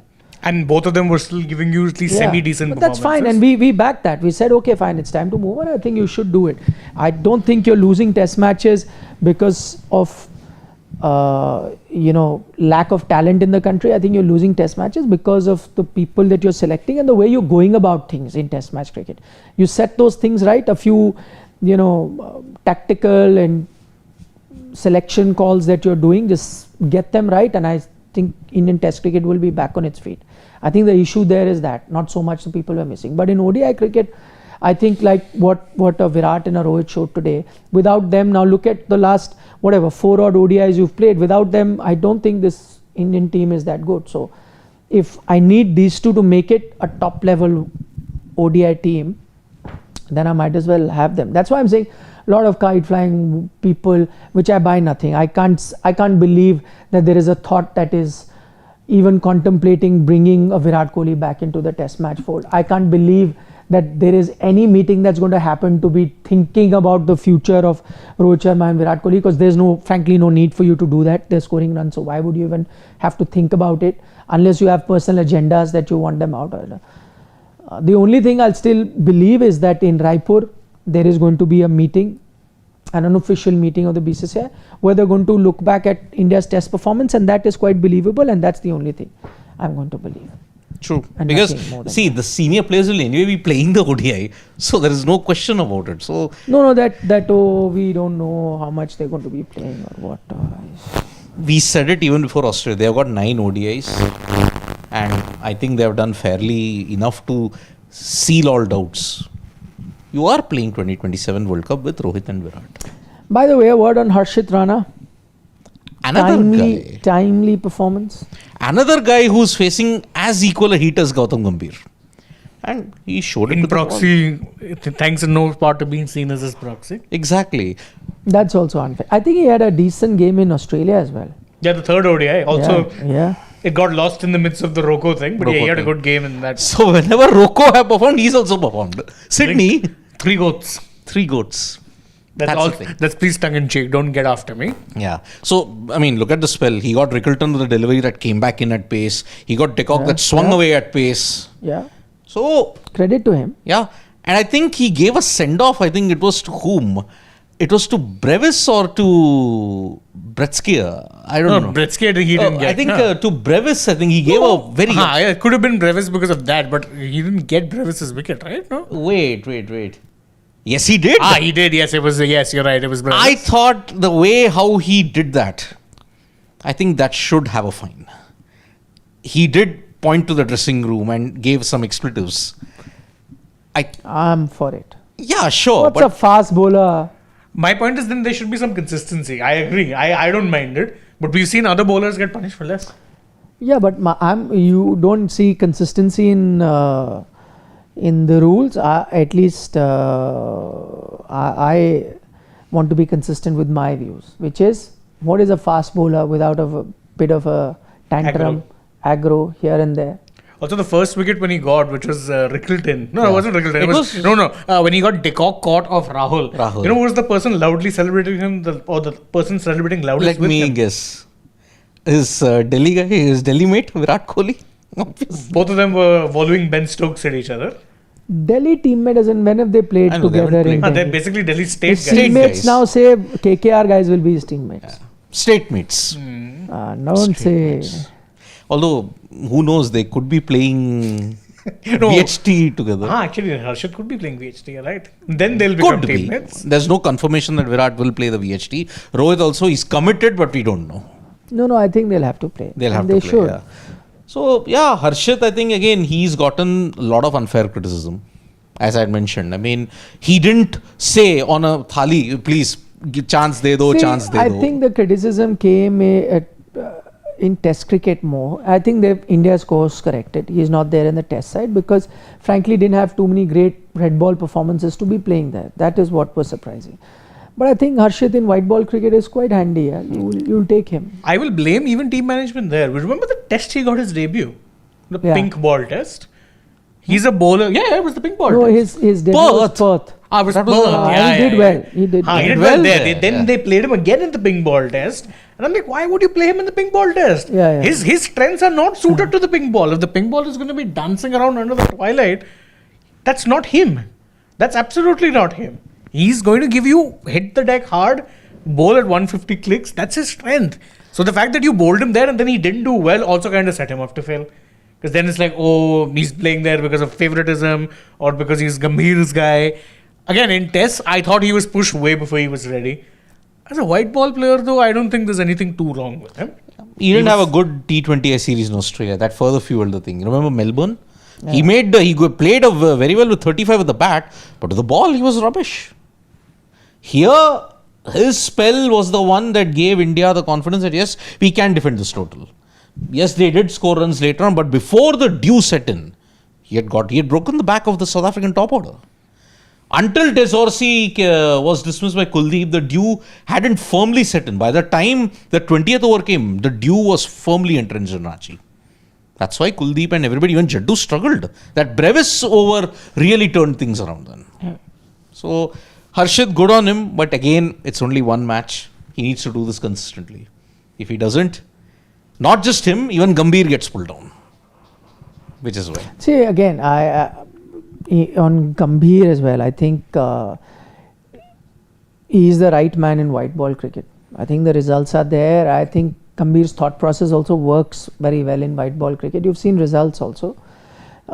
Speaker 3: And both of them were still giving you at least semi-decent performances.
Speaker 1: That's fine, and we backed that. We said, okay, fine, it's time to move on. I think you should do it. I don't think you're losing test matches because of lack of talent in the country. I think you're losing test matches because of the people that you're selecting and the way you're going about things in test match cricket. You set those things right, a few tactical and selection calls that you're doing, just get them right, and I think Indian test cricket will be back on its feet. I think the issue there is that, not so much the people are missing. But in ODI cricket, I think like what a Virat and a Rohit showed today, without them, now look at the last, 4 odd ODIs you've played. Without them, I don't think this Indian team is that good. So if I need these two to make it a top level ODI team, then I might as well have them. That's why I'm saying lot of kite flying people, which I buy nothing. I can't believe that there is a thought that is even contemplating bringing a Virat Kohli back into the test match fold. I can't believe that there is any meeting that's going to happen to be thinking about the future of Rohit Sharma and Virat Kohli, because there's frankly no need for you to do that. They're scoring runs, so why would you even have to think about it unless you have personal agendas that you want them out of? The only thing I'll still believe is that in Raipur there is going to be a meeting, an unofficial meeting of the BCCI, where they're going to look back at India's test performance, and that is quite believable, and that's the only thing I'm going to believe.
Speaker 2: True,
Speaker 1: And
Speaker 2: because
Speaker 1: nothing more than
Speaker 2: see, the senior players will anyway be playing the ODI, so there is no question about it. So
Speaker 1: No, that we don't know how much they're going to be playing or what.
Speaker 2: we said it even before Australia. They have got 9 ODIs, and I think they have done fairly enough to seal all doubts. You are playing 2027 World Cup with Rohit and Virat.
Speaker 1: By the way, a word on Harshit Rana.
Speaker 2: Another
Speaker 1: Timely performance.
Speaker 2: guy who's facing as equal a heat as Gautam Gambhir, and he showed it
Speaker 3: In
Speaker 2: with the ball.
Speaker 3: proxy, thanks in no part of being seen as his proxy.
Speaker 2: Exactly.
Speaker 1: That's also unfair. I think he had a decent game in Australia as well.
Speaker 3: Yeah, the third ODI. Also,
Speaker 1: yeah.
Speaker 3: it got lost in the midst of the Rocco thing, but
Speaker 2: Rocco
Speaker 3: he had a
Speaker 2: thing.
Speaker 3: good game in that.
Speaker 2: So whenever Rocco have performed, he's also performed. Sydney,
Speaker 3: 3 goats.
Speaker 2: 3 goats.
Speaker 3: That's
Speaker 2: That's
Speaker 3: all.
Speaker 2: the thing.
Speaker 3: That's please tongue in cheek. Don't get after me.
Speaker 2: Yeah. So, I mean, look at the spell. He got Rickleton with a delivery that came back in at pace. He got De Kock that swung away at pace.
Speaker 1: Yeah.
Speaker 2: So,
Speaker 1: Credit to him.
Speaker 2: yeah. And I think he gave a send-off. I think it was to whom? It was to Brevis or to Bretzkee. I don't know.
Speaker 3: Bretzkee he didn't get.
Speaker 2: I think to Brevis, I think he gave a very...
Speaker 3: Yeah, it could have been Brevis because of that, but he didn't get Brevis's wicket, right? No.
Speaker 2: Wait. Yes, he did.
Speaker 3: He did. Yes, it was. Yes, you're right. It was Brevis.
Speaker 2: I thought the way how he did that, I think that should have a fine. He did point to the dressing room and gave some expletives.
Speaker 1: I'm for it.
Speaker 2: Yeah, sure.
Speaker 1: What's
Speaker 2: but
Speaker 1: a fast bowler?
Speaker 3: My point is then there should be some consistency. I agree. I don't mind it. But we've seen other bowlers get punished for less.
Speaker 1: Yeah, but you don't see consistency in the rules. At least I want to be consistent with my views, which is what is a fast bowler without a bit of a tantrum, aggro here and there.
Speaker 3: Also, the first wicket when he got, which was Rickleton. No,
Speaker 2: Yeah.
Speaker 3: it wasn't Rickleton.
Speaker 2: It was-
Speaker 3: When he got De Kock caught of Rahul.
Speaker 2: Rahul.
Speaker 3: You know who was the person loudly celebrating him, or the person celebrating loudest
Speaker 2: let
Speaker 3: with
Speaker 2: me
Speaker 3: him?
Speaker 2: guess. His Delhi guy, his Delhi mate, Virat Kohli.
Speaker 3: Both of them were following Ben Stokes at each other.
Speaker 1: Delhi teammate, as in when have they played
Speaker 2: I know, they
Speaker 1: together
Speaker 2: haven't
Speaker 1: in
Speaker 2: played.
Speaker 3: They're
Speaker 1: Delhi?
Speaker 3: basically Delhi
Speaker 1: His
Speaker 3: state guys.
Speaker 2: State
Speaker 1: teammates
Speaker 2: guys.
Speaker 1: now say KKR guys will be his teammates.
Speaker 2: State mates.
Speaker 1: Don't say.
Speaker 2: mates. Although, who knows, they could be playing
Speaker 3: No.
Speaker 2: VHT together.
Speaker 3: Actually, Harshit could be playing VHT, right? Then they'll become
Speaker 2: Could be.
Speaker 3: teammates.
Speaker 2: There's no confirmation that Virat will play the VHT. Rohit also is committed, but we don't know.
Speaker 1: No, I think they'll have to play.
Speaker 2: They'll have
Speaker 1: And
Speaker 2: to
Speaker 1: they
Speaker 2: play.
Speaker 1: should.
Speaker 2: Yeah. So, yeah, Harshit, I think again, he's gotten a lot of unfair criticism, as I had mentioned. I mean, he didn't say on a thali, please, chance de do,
Speaker 1: See,
Speaker 2: chance de
Speaker 1: I
Speaker 2: do.
Speaker 1: think the criticism came in Test cricket more. I think India's course corrected. He's not there in the Test side because, frankly, didn't have too many great red ball performances to be playing there. That is what was surprising. But I think Harshit in white ball cricket is quite handy. Yeah? You'll take him.
Speaker 3: I will blame even team management there. Remember the test he got his debut? The
Speaker 1: Yeah.
Speaker 3: pink ball test. He's a bowler. Yeah, it was the pink ball
Speaker 1: No,
Speaker 3: test.
Speaker 1: his debut was Perth.
Speaker 3: It was
Speaker 2: That was
Speaker 3: Perth.
Speaker 2: the-
Speaker 3: Yeah,
Speaker 1: he did well. He did
Speaker 3: He did
Speaker 2: well
Speaker 3: well there.
Speaker 2: there,
Speaker 3: Then
Speaker 2: yeah.
Speaker 3: they played him again in the pink ball test. And I'm like, why would you play him in the pink ball test?
Speaker 1: Yeah.
Speaker 3: His strengths are not suited to the pink ball. If the pink ball is going to be dancing around under the twilight, that's not him. That's absolutely not him. He's going to give you hit the deck hard, bowl at 150 clicks. That's his strength. So the fact that you bowled him there and then he didn't do well also kind of set him up to fail. Because then it's like, oh, he's playing there because of favoritism or because he's Gambhir's guy. Again, in tests, I thought he was pushed way before he was ready. As a white ball player, though, I don't think there's anything too wrong with him.
Speaker 2: He didn't have a good T20I series in Australia. That further fueled the thing. You remember Melbourne? Yeah. He played very well with 35 with the bat, but with the ball, he was rubbish. Here, his spell was the one that gave India the confidence that yes, we can defend this total. Yes, they did score runs later on, but before the dew set in, he had broken the back of the South African top order. Until Desorsi was dismissed by Kuldeep, the due hadn't firmly set in. By the time the 20th over came, the due was firmly entrenched in Ranchi. That's why Kuldeep and everybody, even Jaddu, struggled. That brevis over really turned things around then.
Speaker 1: Yeah.
Speaker 2: So, Harshit, good on him, but again, it's only one match. He needs to do this consistently. If he doesn't, not just him, even Gambhir gets pulled down. Which is why.
Speaker 1: See, again, on Gambhir as well, I think he is the right man in white ball cricket. I think the results are there. I think Gambhir's thought process also works very well in white ball cricket. You've seen results also.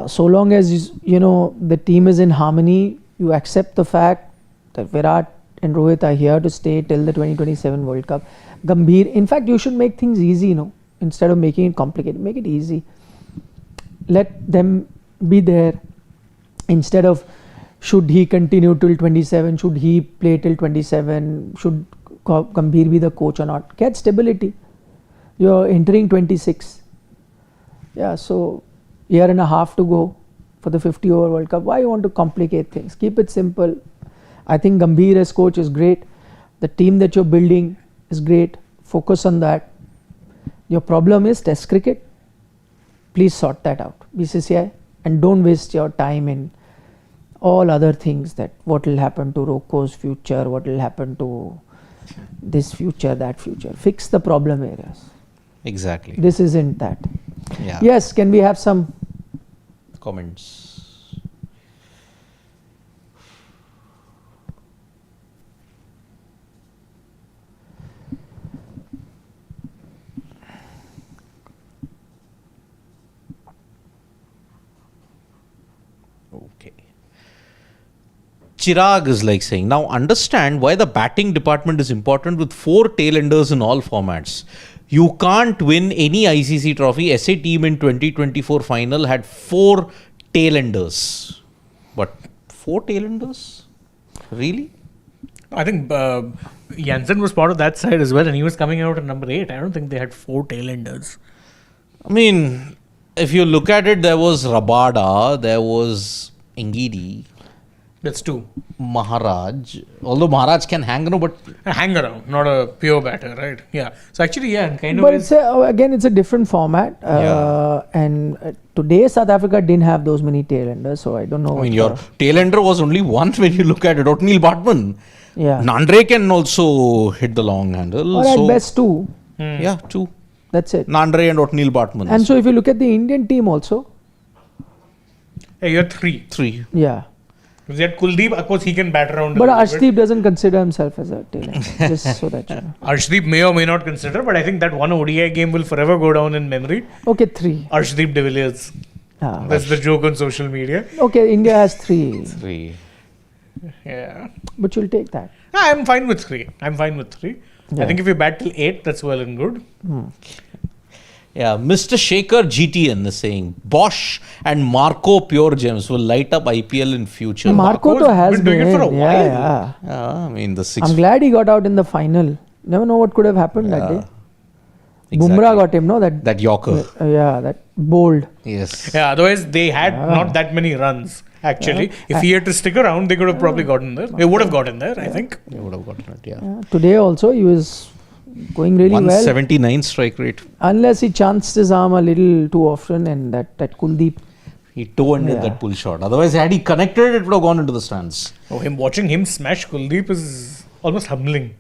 Speaker 1: So long as the team is in harmony, you accept the fact that Virat and Rohit are here to stay till the 2027 World Cup. Gambhir, in fact, you should make things easy, instead of making it complicated. Make it easy. Let them be there. Instead of should he continue till 27, should he play till 27, should Gambhir be the coach or not? Get stability. You're entering 26. Yeah, so year and a half to go for the 50 over World Cup. Why you want to complicate things? Keep it simple. I think Gambhir as coach is great. The team that you're building is great. Focus on that. Your problem is Test cricket. Please sort that out, BCCI, and don't waste your time in all other things, that what will happen to Rocco's future, what will happen to this future, that future. Fix the problem areas.
Speaker 2: Exactly.
Speaker 1: This isn't that.
Speaker 2: Yeah.
Speaker 1: Yes, can we have some
Speaker 2: Comments. Okay. Chirag is like saying, now understand why the batting department is important with 4 tailenders in all formats. You can't win any ICC trophy. SA team in 2024 final had 4 tailenders. But 4 tailenders? Really?
Speaker 3: I think Jansen was part of that side as well, and he was coming out at number 8. I don't think they had 4 tailenders.
Speaker 2: I mean, if you look at it, there was Rabada, there was Engidi,
Speaker 3: That's 2.
Speaker 2: Maharaj. Although Maharaj can hang around, but
Speaker 3: A hang around, not a pure batter, right? Yeah. So actually, yeah, kind of.
Speaker 1: But it's a different format. And today South Africa didn't have those many tailenders, so I don't know.
Speaker 2: I mean, your tailender was only one when you look at it. O'Neil Bartman.
Speaker 1: Yeah.
Speaker 2: Nandre can also hit the long handle.
Speaker 1: Or at best 2.
Speaker 2: Yeah, 2.
Speaker 1: That's it.
Speaker 2: Nandre and O'Neil Bartman.
Speaker 1: And so if you look at the Indian team also.
Speaker 3: Hey, you're 3.
Speaker 2: 3.
Speaker 1: Yeah.
Speaker 3: Because you had Kuldeep, of course, he can bat around.
Speaker 1: But Arshdeep doesn't consider himself as a tailender. Just so that you know.
Speaker 3: Arshdeep may or may not consider, but I think that one ODI game will forever go down in memory.
Speaker 1: Okay, 3.
Speaker 3: Arshdeep de Villiers. That's the joke on social media.
Speaker 1: Okay, India has 3.
Speaker 2: 3.
Speaker 3: Yeah.
Speaker 1: But you'll take that.
Speaker 3: I'm fine with 3.
Speaker 1: Yeah.
Speaker 3: I think if you bat till 8, that's well and good.
Speaker 2: Yeah, Mr. Shaker GTN is saying, Bosch and Marco Pure Gems will light up IPL in future.
Speaker 1: Marco has
Speaker 3: been doing it for a while.
Speaker 1: Yeah.
Speaker 2: I mean, the 6.
Speaker 1: I'm glad he got out in the final. Never know what could have happened that day.
Speaker 2: Exactly.
Speaker 1: Bumrah got him, no?
Speaker 2: That Yorker.
Speaker 1: That bold.
Speaker 2: Yes.
Speaker 3: Yeah, otherwise they had not that many runs, actually. If he had to stick around, they could have probably gotten there. They would have gotten there, I think.
Speaker 2: They would have gotten it,
Speaker 1: Today also he was going really well.
Speaker 2: 179 strike rate.
Speaker 1: Unless he chanced his arm a little too often, and that Kuldeep.
Speaker 2: He toe-ended that pull shot. Otherwise, had he connected, it would have gone into the stands.
Speaker 3: Watching him smash Kuldeep is almost humbling.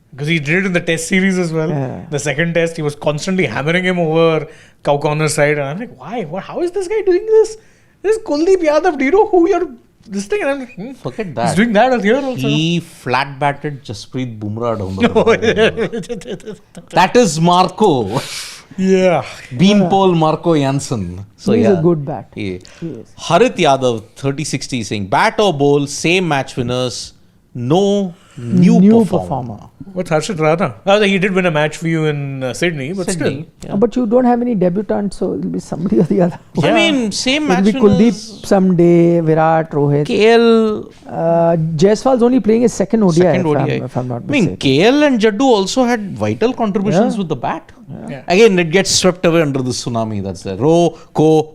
Speaker 3: Because he did it in the test series as well.
Speaker 1: Yeah.
Speaker 3: The second test, he was constantly hammering him over cow corner side. And I'm like, why? How is this guy doing this? This is Kuldeep Yadav. Do you know who you're this thing? And I'm like,
Speaker 2: Forget that.
Speaker 3: He's doing that here also.
Speaker 2: He flat batted Jasprit Bumrah down the road. That is Marco.
Speaker 3: Yeah.
Speaker 2: Beanpole Marco Jansen. So
Speaker 1: He's a good bat.
Speaker 2: He is. Harshit Yadav 3060 saying, bat or bowl, same match winners, no new performer.
Speaker 3: What's Harshit Rana? He did win a match for you in Sydney, but
Speaker 2: Sydney,
Speaker 3: still.
Speaker 2: yeah.
Speaker 1: But you don't have any debutants, so it'll be somebody or the other.
Speaker 2: I mean, same
Speaker 1: It'll
Speaker 2: match
Speaker 1: be Kuldeep
Speaker 2: winners.
Speaker 1: someday, Virat, Rohit.
Speaker 2: KL.
Speaker 1: Jaiswal's only playing his second ODI,
Speaker 2: ODI.
Speaker 1: if I'm not
Speaker 2: I mean,
Speaker 1: mistaken.
Speaker 2: KL and Jaddu also had vital contributions with the bat.
Speaker 3: Yeah.
Speaker 2: Again, it gets swept away under the tsunami. That's there.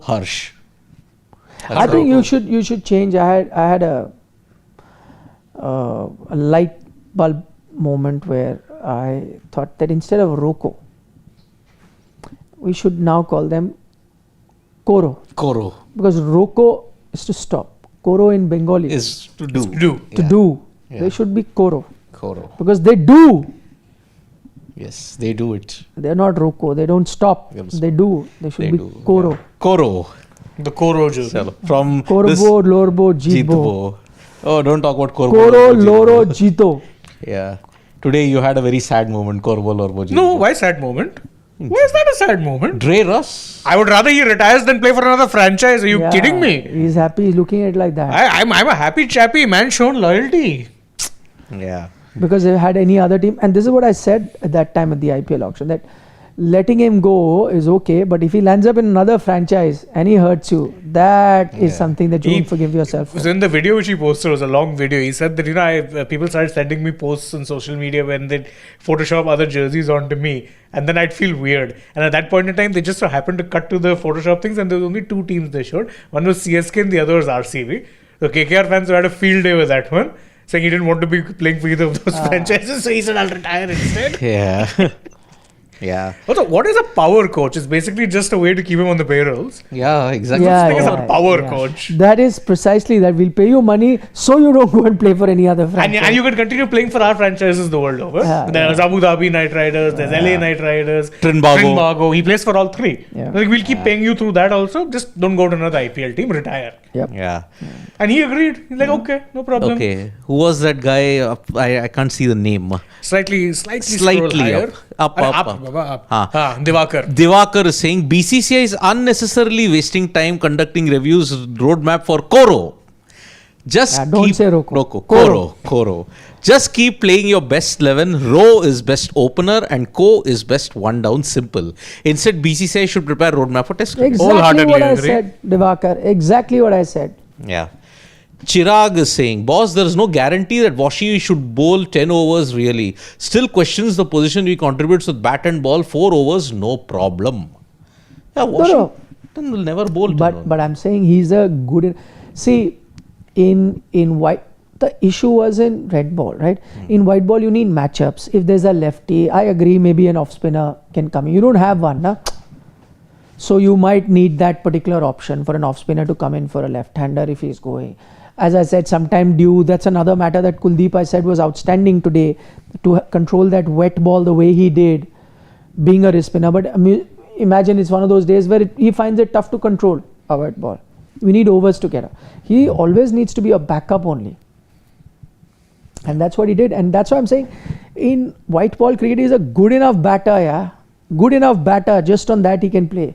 Speaker 2: Harsh.
Speaker 1: I think you should change. I had a a light bulb moment where I thought that instead of Roko, we should now call them Koro.
Speaker 2: Koro
Speaker 1: Because Roko is to stop. Koro in Bengali
Speaker 2: is to do.
Speaker 1: to do.
Speaker 2: Yeah.
Speaker 1: They should be Koro.
Speaker 2: Koro.
Speaker 1: Because they do.
Speaker 2: Yes, they do it.
Speaker 1: They're not Roko. They don't stop.
Speaker 2: Yes.
Speaker 1: They do. They should
Speaker 2: They
Speaker 1: be
Speaker 2: do.
Speaker 1: Koro.
Speaker 2: Yeah. Koro.
Speaker 3: The Koro jersey.
Speaker 2: So, from
Speaker 1: Korbo,
Speaker 2: this
Speaker 1: Lorbo, Jeetbo.
Speaker 2: Jitbo. Oh, don't talk about Korbo.
Speaker 1: Koro,
Speaker 2: Lorbo,
Speaker 1: Loro,
Speaker 2: Jitbo.
Speaker 1: Jito.
Speaker 2: Yeah. Today you had a very sad moment, Korbo Lorbo. Jitbo.
Speaker 3: No, why sad moment? Why is that a sad moment?
Speaker 2: Dre Russ.
Speaker 3: I would rather he retires than play for another franchise. Are you
Speaker 1: Yeah,
Speaker 3: kidding me?
Speaker 1: He's happy. He's looking at it like that.
Speaker 3: I'm a happy chappy man shown loyalty.
Speaker 2: Yeah.
Speaker 1: Because if had any other team, and this is what I said at that time at the IPL auction, that letting him go is okay, but if he lands up in another franchise and he hurts you, that is something that you won't forgive yourself for.
Speaker 3: So in the video which he posted, it was a long video. He said that people started sending me posts on social media when they Photoshop other jerseys onto me, and then I'd feel weird. And at that point in time, they just so happened to cut to the Photoshop things, and there was only two teams they showed. One was CSK and the other was RCB. So KKR fans had a field day with that one, saying he didn't want to be playing for either of those franchises, so he said, "I'll retire instead."
Speaker 2: Yeah. Yeah.
Speaker 3: Also, what is a power coach? It's basically just a way to keep him on the payrolls.
Speaker 2: Yeah, exactly.
Speaker 1: Yeah,
Speaker 3: Thing is
Speaker 1: yeah,
Speaker 3: a power
Speaker 1: yeah.
Speaker 3: coach.
Speaker 1: That is precisely that. We'll pay you money so you don't go and play for any other
Speaker 3: And,
Speaker 1: franchise.
Speaker 3: and you can continue playing for our franchises the world over.
Speaker 1: Yeah,
Speaker 3: There's Abu Dhabi Knight Riders, there's LA Knight Riders,
Speaker 2: Trinbago.
Speaker 3: He plays for all three.
Speaker 1: Yeah.
Speaker 3: Like, we'll keep paying you through that also. Just don't go to another IPL team, retire.
Speaker 1: Yep.
Speaker 2: Yeah.
Speaker 3: And he agreed. He's like, okay, no problem.
Speaker 2: Okay. Who was that guy? I can't see the name.
Speaker 3: Slightly scroll higher.
Speaker 2: Up.
Speaker 3: Divakar.
Speaker 2: Divakar is saying BCCI is unnecessarily wasting time conducting reviews roadmap for Koro. Just
Speaker 1: don't
Speaker 2: keep
Speaker 1: say Roko.
Speaker 2: Koro. Just keep playing your best 11. Ro is best opener and Ko is best one down. Simple. Instead, BCCI should prepare roadmap for test cricket.
Speaker 1: Exactly
Speaker 3: Wholeheartedly
Speaker 1: what I
Speaker 3: agree.
Speaker 1: said, Divakar. Exactly what I said.
Speaker 2: Yeah. Chirag is saying, boss, there is no guarantee that Washi should bowl 10 overs really. Still questions the position he contributes with bat and ball. 4 overs, no problem. Yeah, Washington will never bowl.
Speaker 1: But I'm saying he's a good. See, in white, the issue was in red ball, right? In white ball, you need matchups. If there's a lefty, I agree, maybe an off spinner can come in. You don't have one, na? So you might need that particular option for an off spinner to come in for a left hander if he's going. As I said, sometime due, that's another matter that Kuldeep, I said, was outstanding today to control that wet ball the way he did, being a wrist spinner. But imagine it's one of those days where he finds it tough to control a wet ball. We need overs together. He always needs to be a backup only. And that's what he did. And that's why I'm saying in white ball cricket, he's a good enough batter, yeah. Good enough batter, just on that he can play.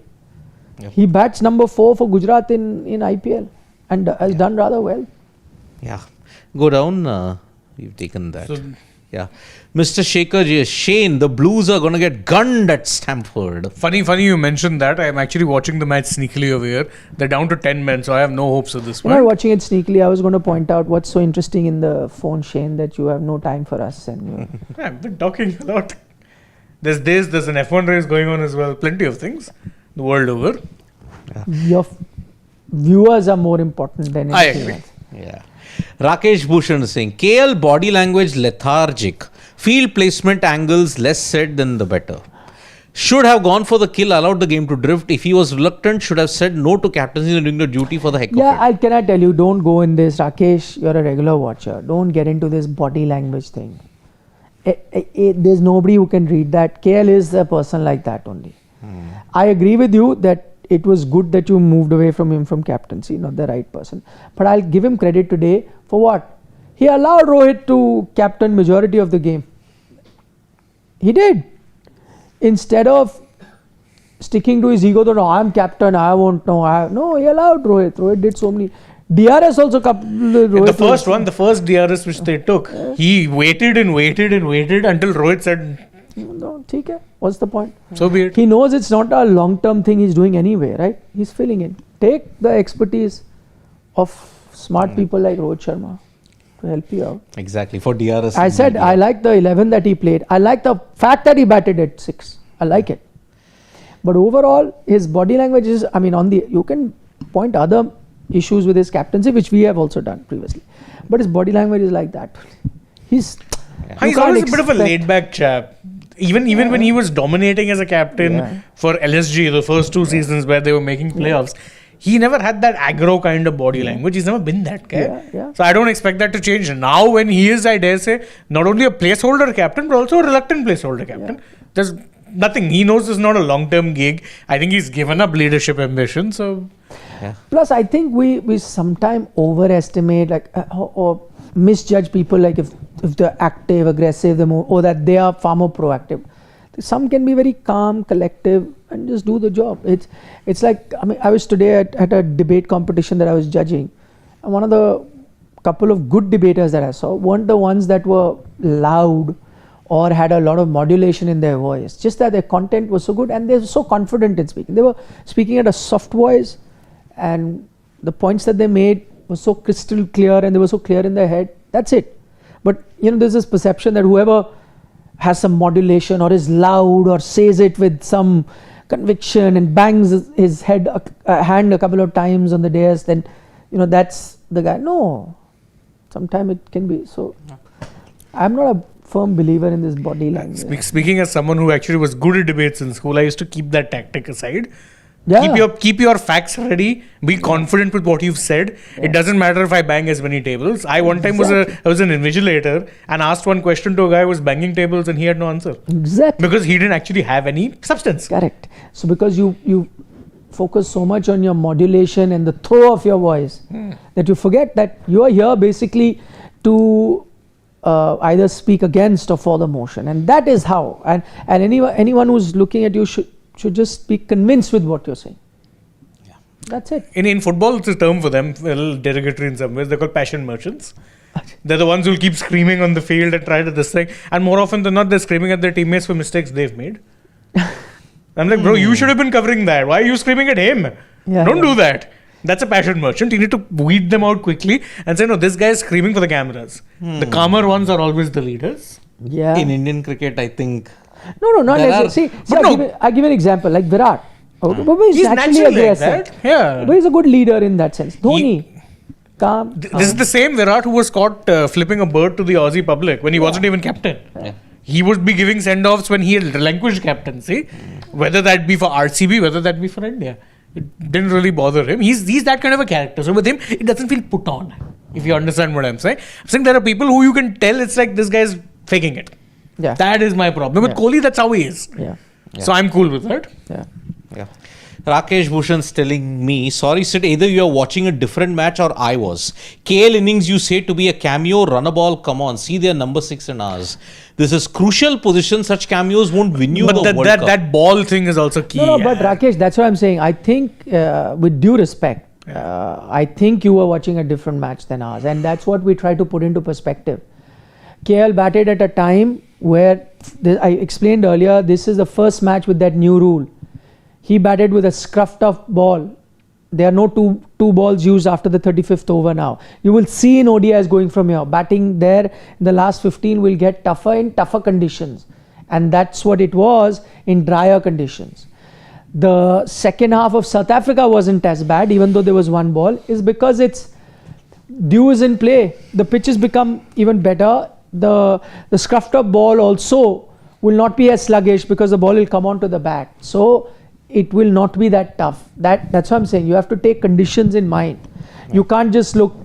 Speaker 2: Yep.
Speaker 1: He bats number 4 for Gujarat in IPL and has done rather well.
Speaker 2: Yeah. Go down. We've taken that.
Speaker 3: So,
Speaker 2: Yeah. Mr. Shane, the Blues are going to get gunned at Stamford.
Speaker 3: funny you mentioned that. I'm actually watching the match sneakily over here. They're down to 10 men, so I have no hopes at this
Speaker 1: When I
Speaker 3: point.
Speaker 1: was watching it sneakily, I was going to point out what's so interesting in the phone, Shane, that you have no time for us. And
Speaker 3: I've been talking a lot. There's an F1 race going on as well. Plenty of things the world over.
Speaker 1: your viewers are more important than
Speaker 3: I
Speaker 1: anything
Speaker 3: agree.
Speaker 1: else.
Speaker 2: Yeah. Rakesh Bhushan is saying, KL body language lethargic. Field placement angles less said than the better. Should have gone for the kill, allowed the game to drift. If he was reluctant, should have said no to captaincy and doing the duty for the heck of it.
Speaker 1: Can I tell you, don't go in this. Rakesh, you're a regular watcher. Don't get into this body language thing. There's nobody who can read that. KL is a person like that only. I agree with you that it was good that you moved away from him from captaincy, not the right person. But I'll give him credit today for what? He allowed Rohit to captain majority of the game. He did. Instead of sticking to his ego, that I'm captain, I won't know. No, he allowed Rohit. Rohit did so many. DRS also Rohit.
Speaker 3: The first DRS which they took, he waited until Rohit said,
Speaker 1: No, theek hai. What's the point?
Speaker 3: so be it.
Speaker 1: He knows it's not a long-term thing he's doing anyway, right? He's filling in. Take the expertise of smart people like Rohit Sharma to help you out.
Speaker 2: Exactly. For DRS.
Speaker 1: I said I like the 11 that he played. I like the fact that he batted at 6. I like it. But overall, his body language is, you can point other issues with his captaincy, which we have also done previously. But his body language is like that. He's
Speaker 3: always a bit of a laid-back chap. Even when he was dominating as a captain for LSG the first 2 seasons where they were making playoffs, he never had that aggro kind of body language. He's never been that guy. So I don't expect that to change. Now when he is, I dare say, not only a placeholder captain, but also a reluctant placeholder captain. There's nothing. He knows it's not a long-term gig. I think he's given up leadership ambition. So,
Speaker 1: Plus, I think we sometimes overestimate or misjudge people, like if they're active, aggressive, or that they are far more proactive. Some can be very calm, collective, and just do the job. It's like, I mean, I was today at a debate competition that I was judging, and one of the couple of good debaters that I saw weren't the ones that were loud or had a lot of modulation in their voice. Just that their content was so good and they were so confident in speaking. They were speaking at a soft voice, and the points that they made were so crystal clear and they were so clear in their head. That's it. But there's this perception that whoever has some modulation or is loud or says it with some conviction and bangs his hand a couple of times on the dais, then that's the guy. No, sometimes it can be. So I'm not a firm believer in this body language.
Speaker 3: Speaking as someone who actually was good at debates in school, I used to keep that tactic aside. Keep your facts ready. Be confident with what you've said. It doesn't matter if I bang as many tables. I one time I was an invigilator and asked one question to a guy who was banging tables and he had no answer.
Speaker 1: Exactly.
Speaker 3: Because he didn't actually have any substance.
Speaker 1: Correct. So because you focus so much on your modulation and the throw of your voice that you forget that you are here basically to either speak against or for the motion, and that is how. And anyone who's looking at you should just be convinced with what you're saying. That's it.
Speaker 3: In football, it's a term for them, a little derogatory in some ways. They're called passion merchants. They're the ones who'll keep screaming on the field and try to this thing. And more often than not, they're screaming at their teammates for mistakes they've made. I'm like, bro, you should have been covering that. Why are you screaming at him? Don't do that. That's a passion merchant. You need to weed them out quickly and say, no, this guy is screaming for the cameras. The calmer ones are always the leaders.
Speaker 1: Yeah.
Speaker 2: In Indian cricket, I think.
Speaker 1: No, not necessarily. I'll give an example, like Virat. But he's naturally aggressive.
Speaker 3: Like that.
Speaker 1: But he's a good leader in that sense. Dhoni, calm.
Speaker 3: This is the same Virat who was caught flipping a bird to the Aussie public when he wasn't even captain. He would be giving send-offs when he had relinquished captaincy, whether that be for RCB, whether that be for India. It didn't really bother him. He's that kind of a character. So with him, it doesn't feel put on, if you understand what I'm saying. I'm saying there are people who you can tell it's like this guy's faking it.
Speaker 1: Yeah.
Speaker 3: That is my problem. With Kohli, that's how he is. So I'm cool with that.
Speaker 2: Rakesh Bhushan's telling me, sorry Sid, either you are watching a different match or I was. KL innings you say to be a cameo, run a ball, come on, see their number 6 and ours. This is crucial position, such cameos won't win you the World Cup.
Speaker 3: That ball thing is also key.
Speaker 1: No, but Rakesh, that's what I'm saying. I think with due respect, I think you were watching a different match than ours, and that's what we try to put into perspective. KL batted at a time where, I explained earlier, this is the first match with that new rule. He batted with a scruffed up ball. There are no two balls used after the 35th over now. You will see in ODIs going from here. Batting there in the last 15 will get tougher in tougher conditions. And that's what it was in drier conditions. The second half of South Africa wasn't as bad, even though there was one ball, is because it's dew is in play. The pitches become even better. The scruffed up ball also will not be as sluggish because the ball will come onto the bat. So it will not be that tough. That's what I'm saying. You have to take conditions in mind. You can't just look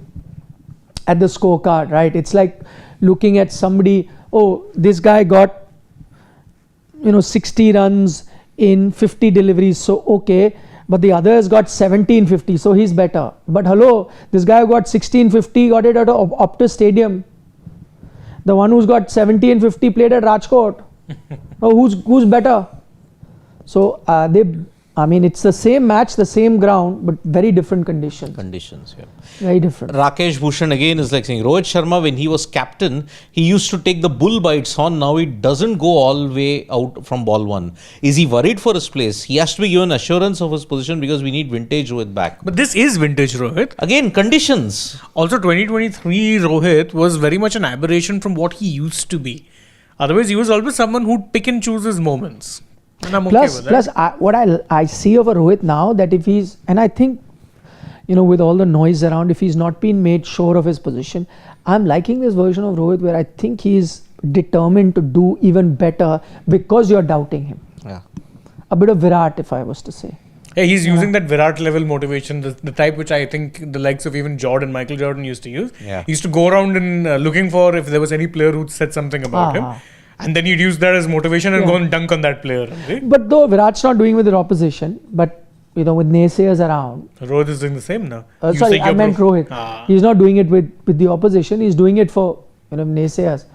Speaker 1: at the scorecard, right? It's like looking at somebody, oh, this guy got 60 runs in 50 deliveries, so okay, but the others got 1750, so he's better. But hello, this guy who got 1650 got it at Optus Stadium. The one who's got 1750 played at Rajkot. Oh, who's better? So it's the same match, the same ground, but very different conditions. Very different.
Speaker 2: Rakesh Bhushan again is like saying, Rohit Sharma, when he was captain, he used to take the bull by its horn. Now he doesn't go all the way out from ball one. Is he worried for his place? He has to be given assurance of his position because we need vintage Rohit back.
Speaker 3: But this is vintage Rohit.
Speaker 2: Again, conditions.
Speaker 3: Also, 2023 Rohit was very much an aberration from what he used to be. Otherwise, he was always someone who'd pick and choose his moments. And I'm okay with that.
Speaker 1: Plus, what I see over Rohit now, that if he's, and I think with all the noise around, if he's not been made sure of his position. I'm liking this version of Rohit where I think he's determined to do even better because you're doubting him.
Speaker 2: Yeah.
Speaker 1: A bit of Virat, if I was to say.
Speaker 3: Yeah, he's using that Virat level motivation, the type which I think the likes of even Michael Jordan used to use.
Speaker 2: Yeah.
Speaker 3: He used to go around and looking for if there was any player who said something about him. And then you'd use that as motivation and go and dunk on that player. Right?
Speaker 1: But though Virat's not doing with the opposition, but with naysayers around.
Speaker 3: Rohit is doing the same now.
Speaker 1: Sorry, I meant Rohit. He's not doing it with the opposition. He's doing it for naysayers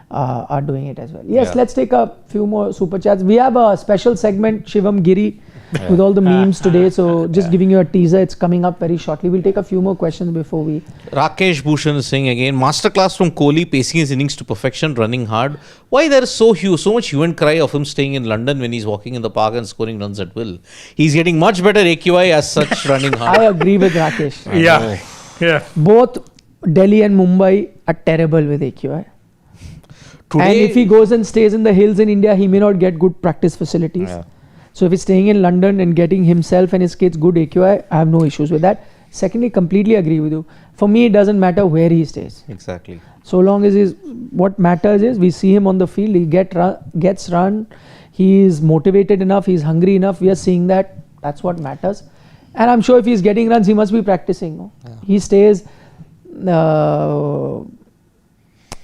Speaker 1: are doing it as well. Yes, let's take a few more super chats. We have a special segment, Shivam Giri, with all the memes today. So just giving you a teaser, it's coming up very shortly. We'll take a few more questions before we.
Speaker 2: Rakesh Bhushan is saying again, masterclass from Kohli, pacing his innings to perfection, running hard. Why there is so much hue and cry of him staying in London when he's walking in the park and scoring runs at will? He's getting much better AQI as such running hard.
Speaker 1: I agree with Rakesh.
Speaker 3: Yeah.
Speaker 1: Both Delhi and Mumbai are terrible with AQI. And if he goes and stays in the hills in India, he may not get good practice facilities.
Speaker 2: Yeah.
Speaker 1: So if he's staying in London and getting himself and his kids good AQI, I have no issues with that. Secondly, completely agree with you. For me, it doesn't matter where he stays.
Speaker 2: Exactly.
Speaker 1: So long as what matters is we see him on the field, he gets run, he is motivated enough, he's hungry enough. We are seeing that. That's what matters. And I'm sure if he's getting runs, he must be practicing. No? Yeah. He stays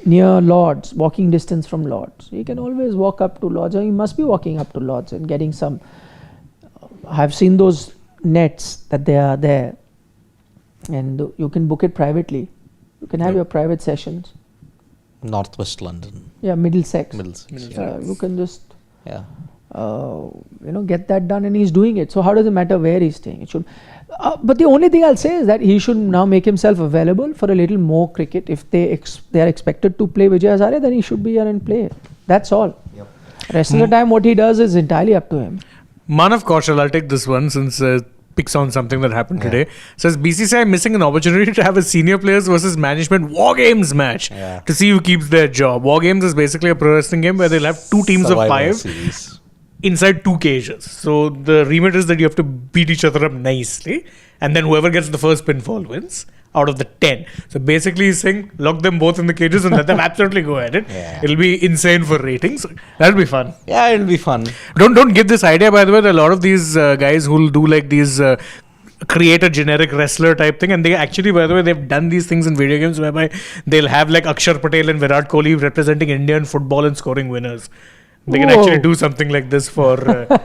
Speaker 1: near Lords, walking distance from Lords. He can always walk up to Lords, or he must be walking up to Lords and getting some. I've seen those nets that they are there, and you can book it privately. You can have your private sessions.
Speaker 2: Northwest London.
Speaker 1: Yeah, Middlesex. You can just get that done, and he's doing it. So how does it matter where he's staying? It should. But the only thing I'll say is that he should now make himself available for a little more cricket. If they are expected to play Vijay Hazare, then he should be here and play. That's all. Yep. Rest of the time, what he does is entirely up to him.
Speaker 3: Manav Kaushal, I'll take this one since picks on something that happened today. Says BCCI missing an opportunity to have a senior players versus management war games match to see who keeps their job. War games is basically a pro wrestling game where they'll have two teams of 5 inside 2 cages. So the remit is that you have to beat each other up nicely, and then whoever gets the first pinfall wins out of the 10. So basically he's saying lock them both in the cages and let them absolutely go at it. It'll be insane for ratings. That'll be fun.
Speaker 2: Yeah, it'll be fun.
Speaker 3: Don't give this idea, by the way. There are a lot of these guys who'll do like these create a generic wrestler type thing, and they actually, by the way, they've done these things in video games whereby they'll have like Akshar Patel and Virat Kohli representing Indian football and scoring winners. They can actually do something like this for.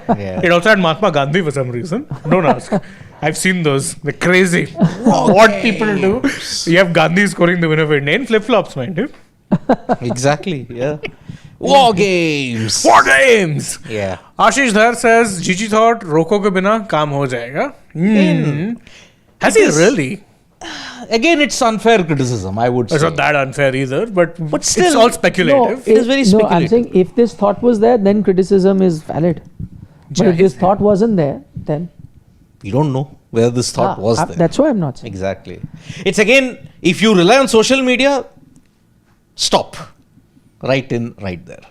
Speaker 3: It also had Mahatma Gandhi for some reason. Don't ask. I've seen those. They're crazy. What people do. You have Gandhi scoring the winner for India in flip flops, mind you.
Speaker 2: Exactly. Yeah. War games.
Speaker 3: War games.
Speaker 2: Yeah.
Speaker 3: Ashish Dhar says, Gigi thought Roko ke bina kaam ho jayega. Has he really?
Speaker 2: Again, it's unfair criticism, I would say.
Speaker 3: It's not that unfair either, but still, it's all speculative.
Speaker 1: No,
Speaker 2: it is very speculative.
Speaker 1: No, I'm saying if this thought was there, then criticism is valid. But if this thought wasn't there, then...
Speaker 2: We don't know whether this thought was there.
Speaker 1: That's why I'm not saying.
Speaker 2: Exactly. It's again, if you rely on social media, stop. Right in, right there.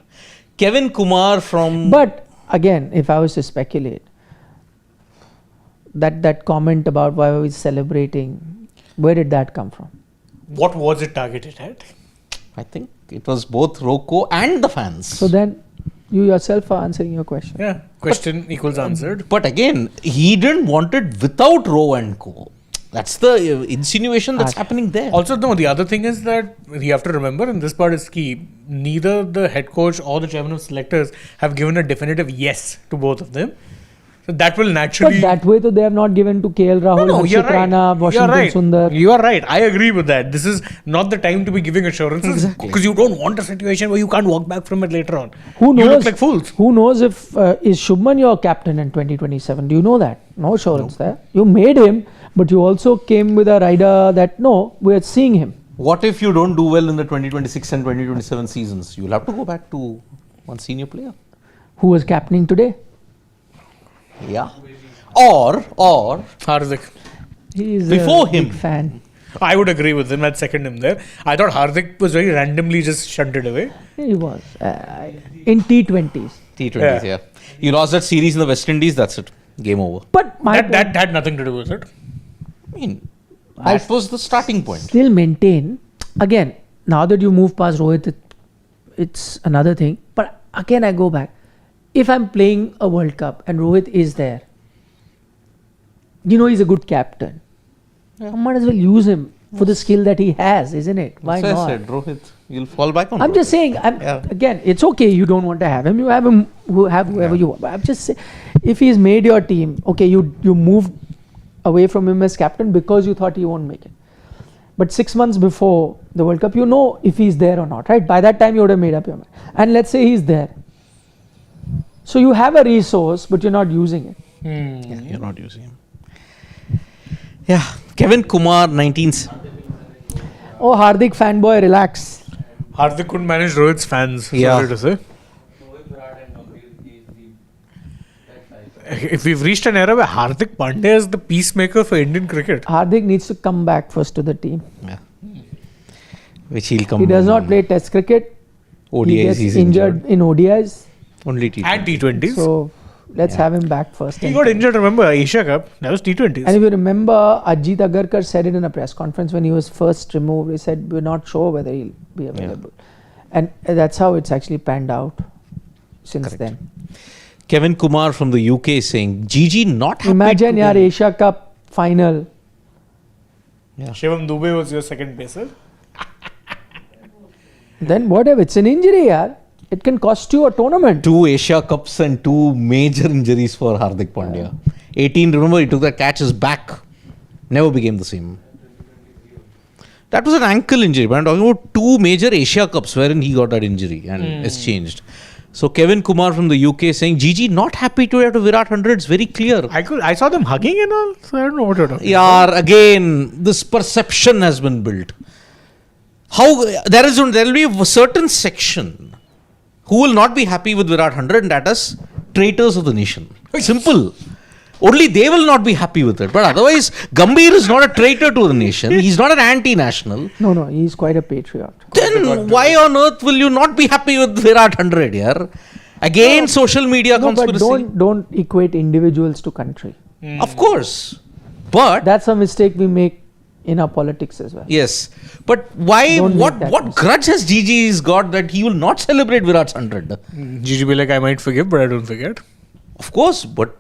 Speaker 2: Kevin Kumar from...
Speaker 1: But again, if I was to speculate, that comment about why are we celebrating, where did that come from?
Speaker 3: What was it targeted at?
Speaker 2: I think it was both Roko and the fans.
Speaker 1: So then, you yourself are answering your question.
Speaker 3: Yeah, question equals answered.
Speaker 2: But again, he didn't want it without Rowe and Co. That's the insinuation that's happening there.
Speaker 3: Also, no, the other thing is that you have to remember, and this part is key, neither the head coach or the chairman of selectors have given a definitive yes to both of them. So that will naturally...
Speaker 1: But that way, though, they have not given to KL Rahul, Harshit Rana, Washington Sundar.
Speaker 3: You are right. I agree with that. This is not the time to be giving assurances because you don't want a situation where you can't walk back from it later on.
Speaker 1: Who knows?
Speaker 3: You look like fools.
Speaker 1: Who knows if is Shubman your captain in 2027? Do you know that? No assurance there. You made him, but you also came with a rider that no, we are seeing him.
Speaker 2: What if you don't do well in the 2026 and 2027 seasons? You'll have to go back to one senior player.
Speaker 1: Who was captaining today?
Speaker 2: Yeah. Or
Speaker 3: Hardik.
Speaker 1: He is
Speaker 2: before
Speaker 1: a
Speaker 2: him.
Speaker 1: big fan.
Speaker 3: I would agree with him. I'd second him there. I thought Hardik was very randomly just shunted away.
Speaker 1: He was. In T20s.
Speaker 2: T20s, yeah. You lost that series in the West Indies, that's it. Game over.
Speaker 1: But
Speaker 3: that had nothing to do with it.
Speaker 2: I mean, that was the starting point.
Speaker 1: Still maintain, again, now that you move past Rohit, it's another thing. But again, I go back. If I'm playing a World Cup and Rohit is there, he's a good captain. I might as well use him for the skill that he has, isn't it? Why
Speaker 2: That's
Speaker 1: not?
Speaker 2: I said, Rohit, you'll fall back on
Speaker 1: I'm
Speaker 2: Rohit.
Speaker 1: just saying, again, it's okay you don't want to have him. You have him, whoever you want. But I'm just saying, if he's made your team, okay, you moved away from him as captain because you thought he won't make it. But 6 months before the World Cup, you know if he's there or not, right? By that time, you would have made up your mind. And let's say he's there. So you have a resource, but you're not using it.
Speaker 2: Yeah, you're not using him. Yeah, Kevin Kumar, 19th.
Speaker 1: Oh, Hardik fanboy, relax.
Speaker 3: Hardik couldn't manage Rohit's fans,
Speaker 2: Yeah.
Speaker 3: sorry to say. If we've reached an era where Hardik Pandya is the peacemaker for Indian cricket.
Speaker 1: Hardik needs to come back first to the team.
Speaker 2: Yeah. Which he'll come.
Speaker 1: He does not play Test cricket.
Speaker 2: ODIs,
Speaker 1: He gets
Speaker 2: he's
Speaker 1: injured in ODIs.
Speaker 2: Only T20.
Speaker 3: And T20s.
Speaker 1: So let's have him back first.
Speaker 3: He got injured, remember, Asia Cup. That was T20s.
Speaker 1: And if you remember, Ajit Agarkar said it in a press conference when he was first removed. He said, we're not sure whether he'll be available. And that's how it's actually panned out since then.
Speaker 2: Kevin Kumar from the UK is saying, GG not happy.
Speaker 1: Imagine your Asia Cup final.
Speaker 3: Shivam Dubey was your second baser.
Speaker 1: Then whatever, it's an injury, yaar. It can cost you a tournament.
Speaker 2: 2 Asia Cups and 2 major injuries for Hardik Pandya. 18, remember, he took that catch, his back never became the same. That was an ankle injury, but I'm talking about 2 major Asia Cups wherein he got that injury and it's changed. So Kevin Kumar from the UK saying, GG not happy to have to Virat 100, it's very clear.
Speaker 3: I saw them hugging and all, so I don't know what you're talking about.
Speaker 2: Yeah, again, this perception has been built. There will be a certain section who will not be happy with Virat 100, and that is traitors of the nation. Simple. Only they will not be happy with it. But otherwise, Gambhir is not a traitor to the nation. He's not an anti-national.
Speaker 1: No, he's quite a patriot.
Speaker 2: Then why on earth will you not be happy with Virat 100 here? Again, social media conspiracy.
Speaker 1: But don't equate individuals to country.
Speaker 2: Of course. But
Speaker 1: That's a mistake we make in our politics as well.
Speaker 2: yes. But why?
Speaker 1: Don't make that
Speaker 2: What
Speaker 1: mistake.
Speaker 2: grudge has GG's got that he will not celebrate Virat's 100?
Speaker 3: Gigi be like, I might forgive, but I don't forget.
Speaker 2: Of course, but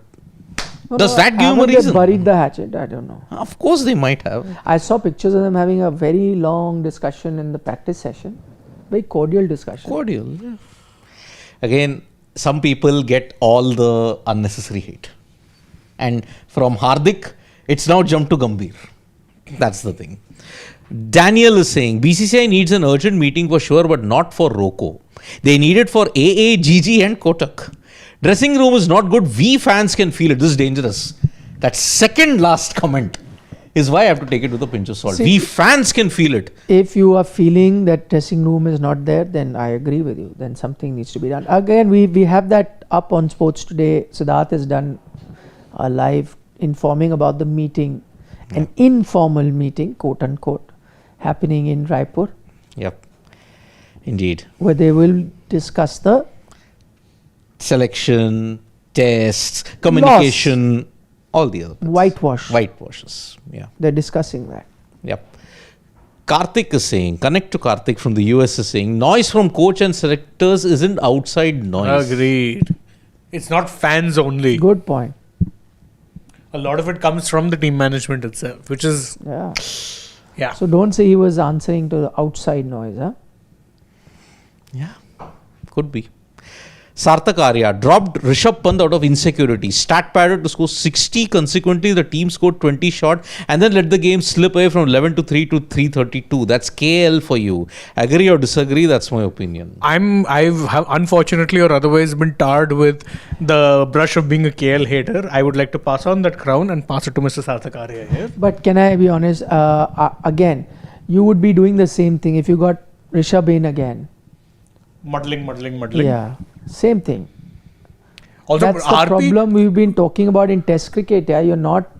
Speaker 1: No,
Speaker 2: does that give him a
Speaker 1: haven't they
Speaker 2: reason?
Speaker 1: buried the hatchet? I don't know.
Speaker 2: Of course they might have.
Speaker 1: I saw pictures of them having a very long discussion in the practice session. Very cordial discussion.
Speaker 2: Cordial. Yeah. Again, some people get all the unnecessary hate. And from Hardik, it's now jumped to Gambhir. That's the thing. Daniel is saying, BCCI needs an urgent meeting for sure, but not for ROCO. They need it for AA, GG and Kotak. Dressing room is not good. We fans can feel it. This is dangerous. That second last comment is why I have to take it with a pinch of salt.
Speaker 1: See,
Speaker 2: we fans can feel it.
Speaker 1: If you are feeling that dressing room is not there, then I agree with you. Then something needs to be done. Again, we have that up on Sports Today. Siddharth has done a live informing about the meeting, an informal meeting, quote unquote, happening in Raipur,
Speaker 2: Yep. Indeed.
Speaker 1: where they will discuss the
Speaker 2: Selection, tests, communication, all the other bits. Whitewashes. Yeah.
Speaker 1: They're discussing that.
Speaker 2: Yep. Karthik is saying, connect to Karthik from the US is saying, noise from coach and selectors isn't outside noise.
Speaker 3: Agreed. It's not fans only.
Speaker 1: Good point.
Speaker 3: A lot of it comes from the team management itself, which is,
Speaker 1: Yeah. So don't say he was answering to the outside noise, huh?
Speaker 2: Yeah. Could be. Sarthak Arya dropped Rishabh Pant out of insecurity. Stat padded to score 60 consequently. The team scored 20 short and then let the game slip away from 11-3 to 332. That's KL for you. Agree or disagree? That's my opinion.
Speaker 3: I've unfortunately or otherwise been tarred with the brush of being a KL hater. I would like to pass on that crown and pass it to Mr. Sarthak Arya here.
Speaker 1: But can I be honest? Again, you would be doing the same thing if you got Rishabh in again.
Speaker 3: Muddling.
Speaker 1: Yeah, same thing.
Speaker 3: Also,
Speaker 1: That's the problem we've been talking about in Test cricket. Yeah, you're not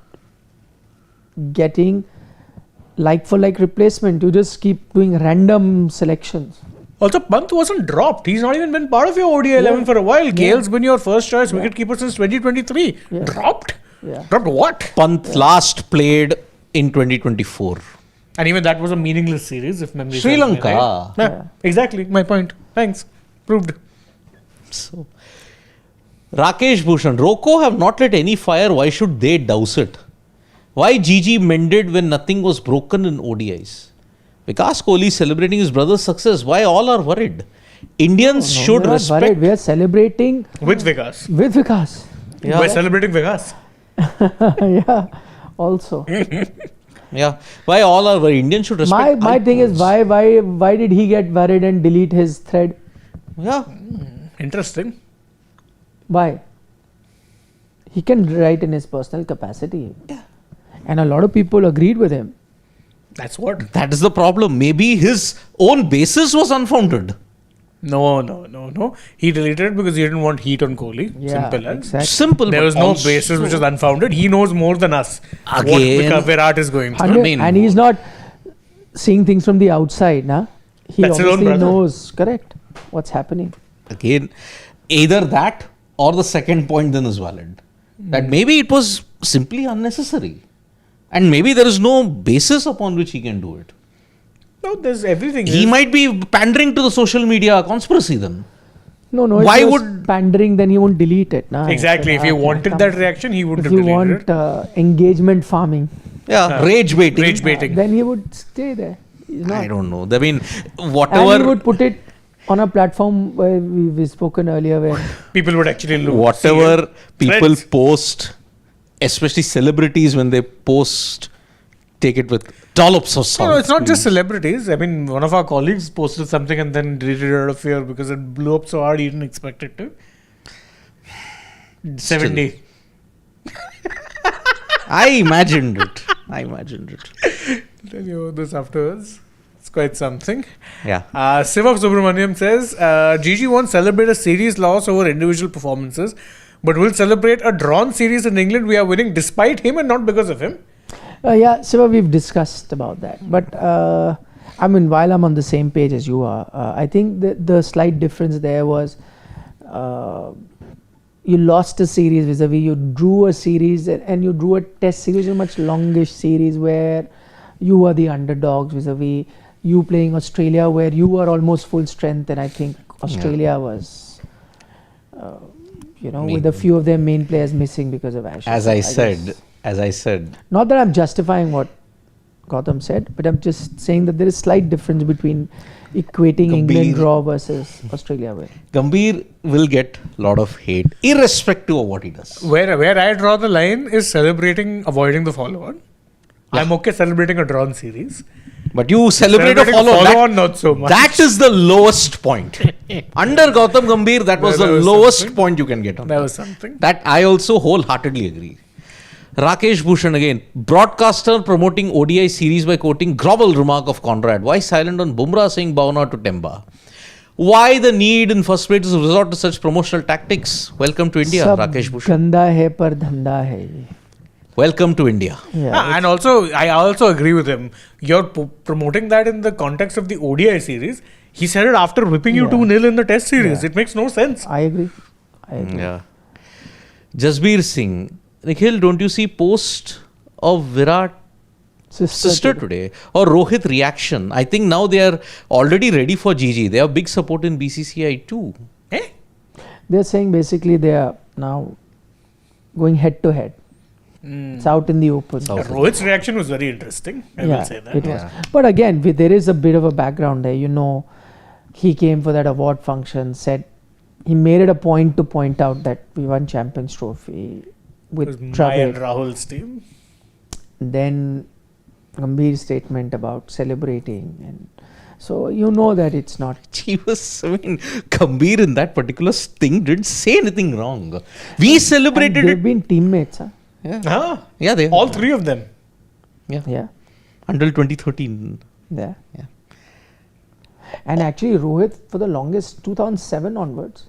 Speaker 1: getting like for like replacement. You just keep doing random selections.
Speaker 3: Also, Pant wasn't dropped. He's not even been part of your ODI 11 for a while. Gale's been your first choice wicketkeeper since 2023.
Speaker 1: Yeah.
Speaker 3: Dropped?
Speaker 1: Yeah.
Speaker 3: Dropped what?
Speaker 2: Pant last played in 2024.
Speaker 3: And even that was a meaningless series, if memory
Speaker 2: Sri
Speaker 3: serves me
Speaker 2: Lanka.
Speaker 3: right. Yeah, exactly. My point. Thanks. Proved.
Speaker 2: So, Rakesh Bhushan, Rocco have not lit any fire. Why should they douse it? Why GG mended when nothing was broken in ODIs? Vikas Kohli celebrating his brother's success. Why all are worried? Indians should
Speaker 1: we're not
Speaker 2: respect.
Speaker 1: worried. We are celebrating
Speaker 3: With Vikas.
Speaker 1: with Vikas.
Speaker 2: Yeah.
Speaker 3: We're celebrating Vikas.
Speaker 1: Yeah, also.
Speaker 2: Yeah. Why all are worried? Indians should respect.
Speaker 1: My thing is why did he get worried and delete his thread?
Speaker 2: Yeah.
Speaker 3: Interesting.
Speaker 1: Why? He can write in his personal capacity. And a lot of people agreed with him.
Speaker 3: That's what.
Speaker 2: That is the problem. Maybe his own basis was unfounded.
Speaker 3: No. He deleted it because he didn't want heat on Kohli.
Speaker 1: Yeah,
Speaker 3: Simple as.
Speaker 1: exactly.
Speaker 2: Simple.
Speaker 3: There
Speaker 2: but
Speaker 3: was no
Speaker 2: also-
Speaker 3: basis which is unfounded. He knows more than us
Speaker 2: Again.
Speaker 3: what Virat is going through.
Speaker 1: And he's not seeing things from the outside, nah? He
Speaker 3: That's his own
Speaker 1: obviously
Speaker 3: brother.
Speaker 1: knows, correct, what's happening.
Speaker 2: Again, either that or the second point then is valid. That maybe it was simply unnecessary. And maybe there is no basis upon which he can do it.
Speaker 3: No, there's everything.
Speaker 2: He might be pandering to the social media conspiracy then.
Speaker 1: No,
Speaker 2: Why
Speaker 1: if he was
Speaker 2: would-
Speaker 1: pandering, then he won't delete it. Nah?
Speaker 3: Exactly. If he wanted that reaction, he would
Speaker 1: If
Speaker 3: have
Speaker 1: you
Speaker 3: deleted
Speaker 1: want
Speaker 3: it.
Speaker 1: engagement farming,
Speaker 2: Yeah, rage baiting.
Speaker 3: Rage baiting.
Speaker 1: then he would stay there. He's not.
Speaker 2: I don't know. I mean,
Speaker 1: And
Speaker 2: whatever.
Speaker 1: he would put it on a platform where we've spoken earlier where
Speaker 3: People would actually look.
Speaker 2: Whatever people
Speaker 3: Threads.
Speaker 2: post, especially celebrities when they post, take it with dollops of salt.
Speaker 3: No, it's not just celebrities. I mean, one of our colleagues posted something and then deleted it out of fear because it blew up so hard he didn't expect it to. 70.
Speaker 2: I imagined it.
Speaker 3: Tell you about this afterwards. It's quite something.
Speaker 2: Yeah.
Speaker 3: Sivav Subramaniam says, GG won't celebrate a series loss over individual performances, but will celebrate a drawn series in England. We are winning despite him and not because of him.
Speaker 1: yeah, Siva, we've discussed about that. But I mean, while I'm on the same page as you are, I think the slight difference there was you lost a series vis-a-vis you drew a series and you drew a test series, a much longish series where you were the underdogs vis-a-vis you playing Australia where you were almost full strength, and I think Australia was with a few of their main players missing because of Ashes.
Speaker 2: As I
Speaker 1: guess.
Speaker 2: said,
Speaker 1: Not that I'm justifying what Gautam said, but I'm just saying that there is slight difference between equating England draw versus Australia win.
Speaker 2: Gambhir will get a lot of hate, irrespective of what he does.
Speaker 3: Where I draw the line is avoiding the follow-on. I'm okay celebrating a drawn series.
Speaker 2: But you celebrate a
Speaker 3: Celebrating
Speaker 2: follow-on.
Speaker 3: not so much.
Speaker 2: That is the lowest point. Under Gautam Gambhir, that was
Speaker 3: That
Speaker 2: the
Speaker 3: was
Speaker 2: lowest
Speaker 3: something.
Speaker 2: point you can get on.
Speaker 3: That was something.
Speaker 2: That I also wholeheartedly agree. Rakesh Bhushan again. Broadcaster promoting ODI series by quoting grovel remark of Conrad. Why silent on Bumrah saying Bhavna to Temba? Why the need in first place to resort to such promotional tactics? Welcome to India,
Speaker 1: Sab
Speaker 2: Rakesh Bhushan.
Speaker 1: ganda hai par dhanda hai.
Speaker 2: Welcome to India.
Speaker 1: Yeah,
Speaker 3: And also, I also agree with him. You're promoting that in the context of the ODI series. He said it after whipping you 2-0 in the test series.
Speaker 1: Yeah.
Speaker 3: It makes no sense.
Speaker 1: I agree.
Speaker 2: Yeah. Jasbir Singh. Nikhil, don't you see post of Virat sister today or Rohit reaction? I think now they are already ready for GG. They have big support in BCCI too.
Speaker 3: Eh?
Speaker 1: They're saying basically they are now going head to head. It's out in the open.
Speaker 3: Rohit's reaction was very interesting. I will say that.
Speaker 1: It was. But again, there is a bit of a background there. He came for that award function, said he made it a point to point out that we won Champions Trophy
Speaker 3: It was
Speaker 1: with
Speaker 3: my and
Speaker 1: Dravid.
Speaker 3: Rahul's team.
Speaker 1: Then Gambhir's statement about celebrating, and so you know that it's not.
Speaker 2: Gambhir in that particular thing didn't say anything wrong. We celebrated
Speaker 1: And they've
Speaker 2: it.
Speaker 1: been teammates, huh?
Speaker 2: Yeah, they
Speaker 3: All three of them.
Speaker 1: Yeah.
Speaker 2: Until 2013.
Speaker 1: Yeah.
Speaker 2: Yeah.
Speaker 1: And actually, Rohit, for the longest, 2007 onwards.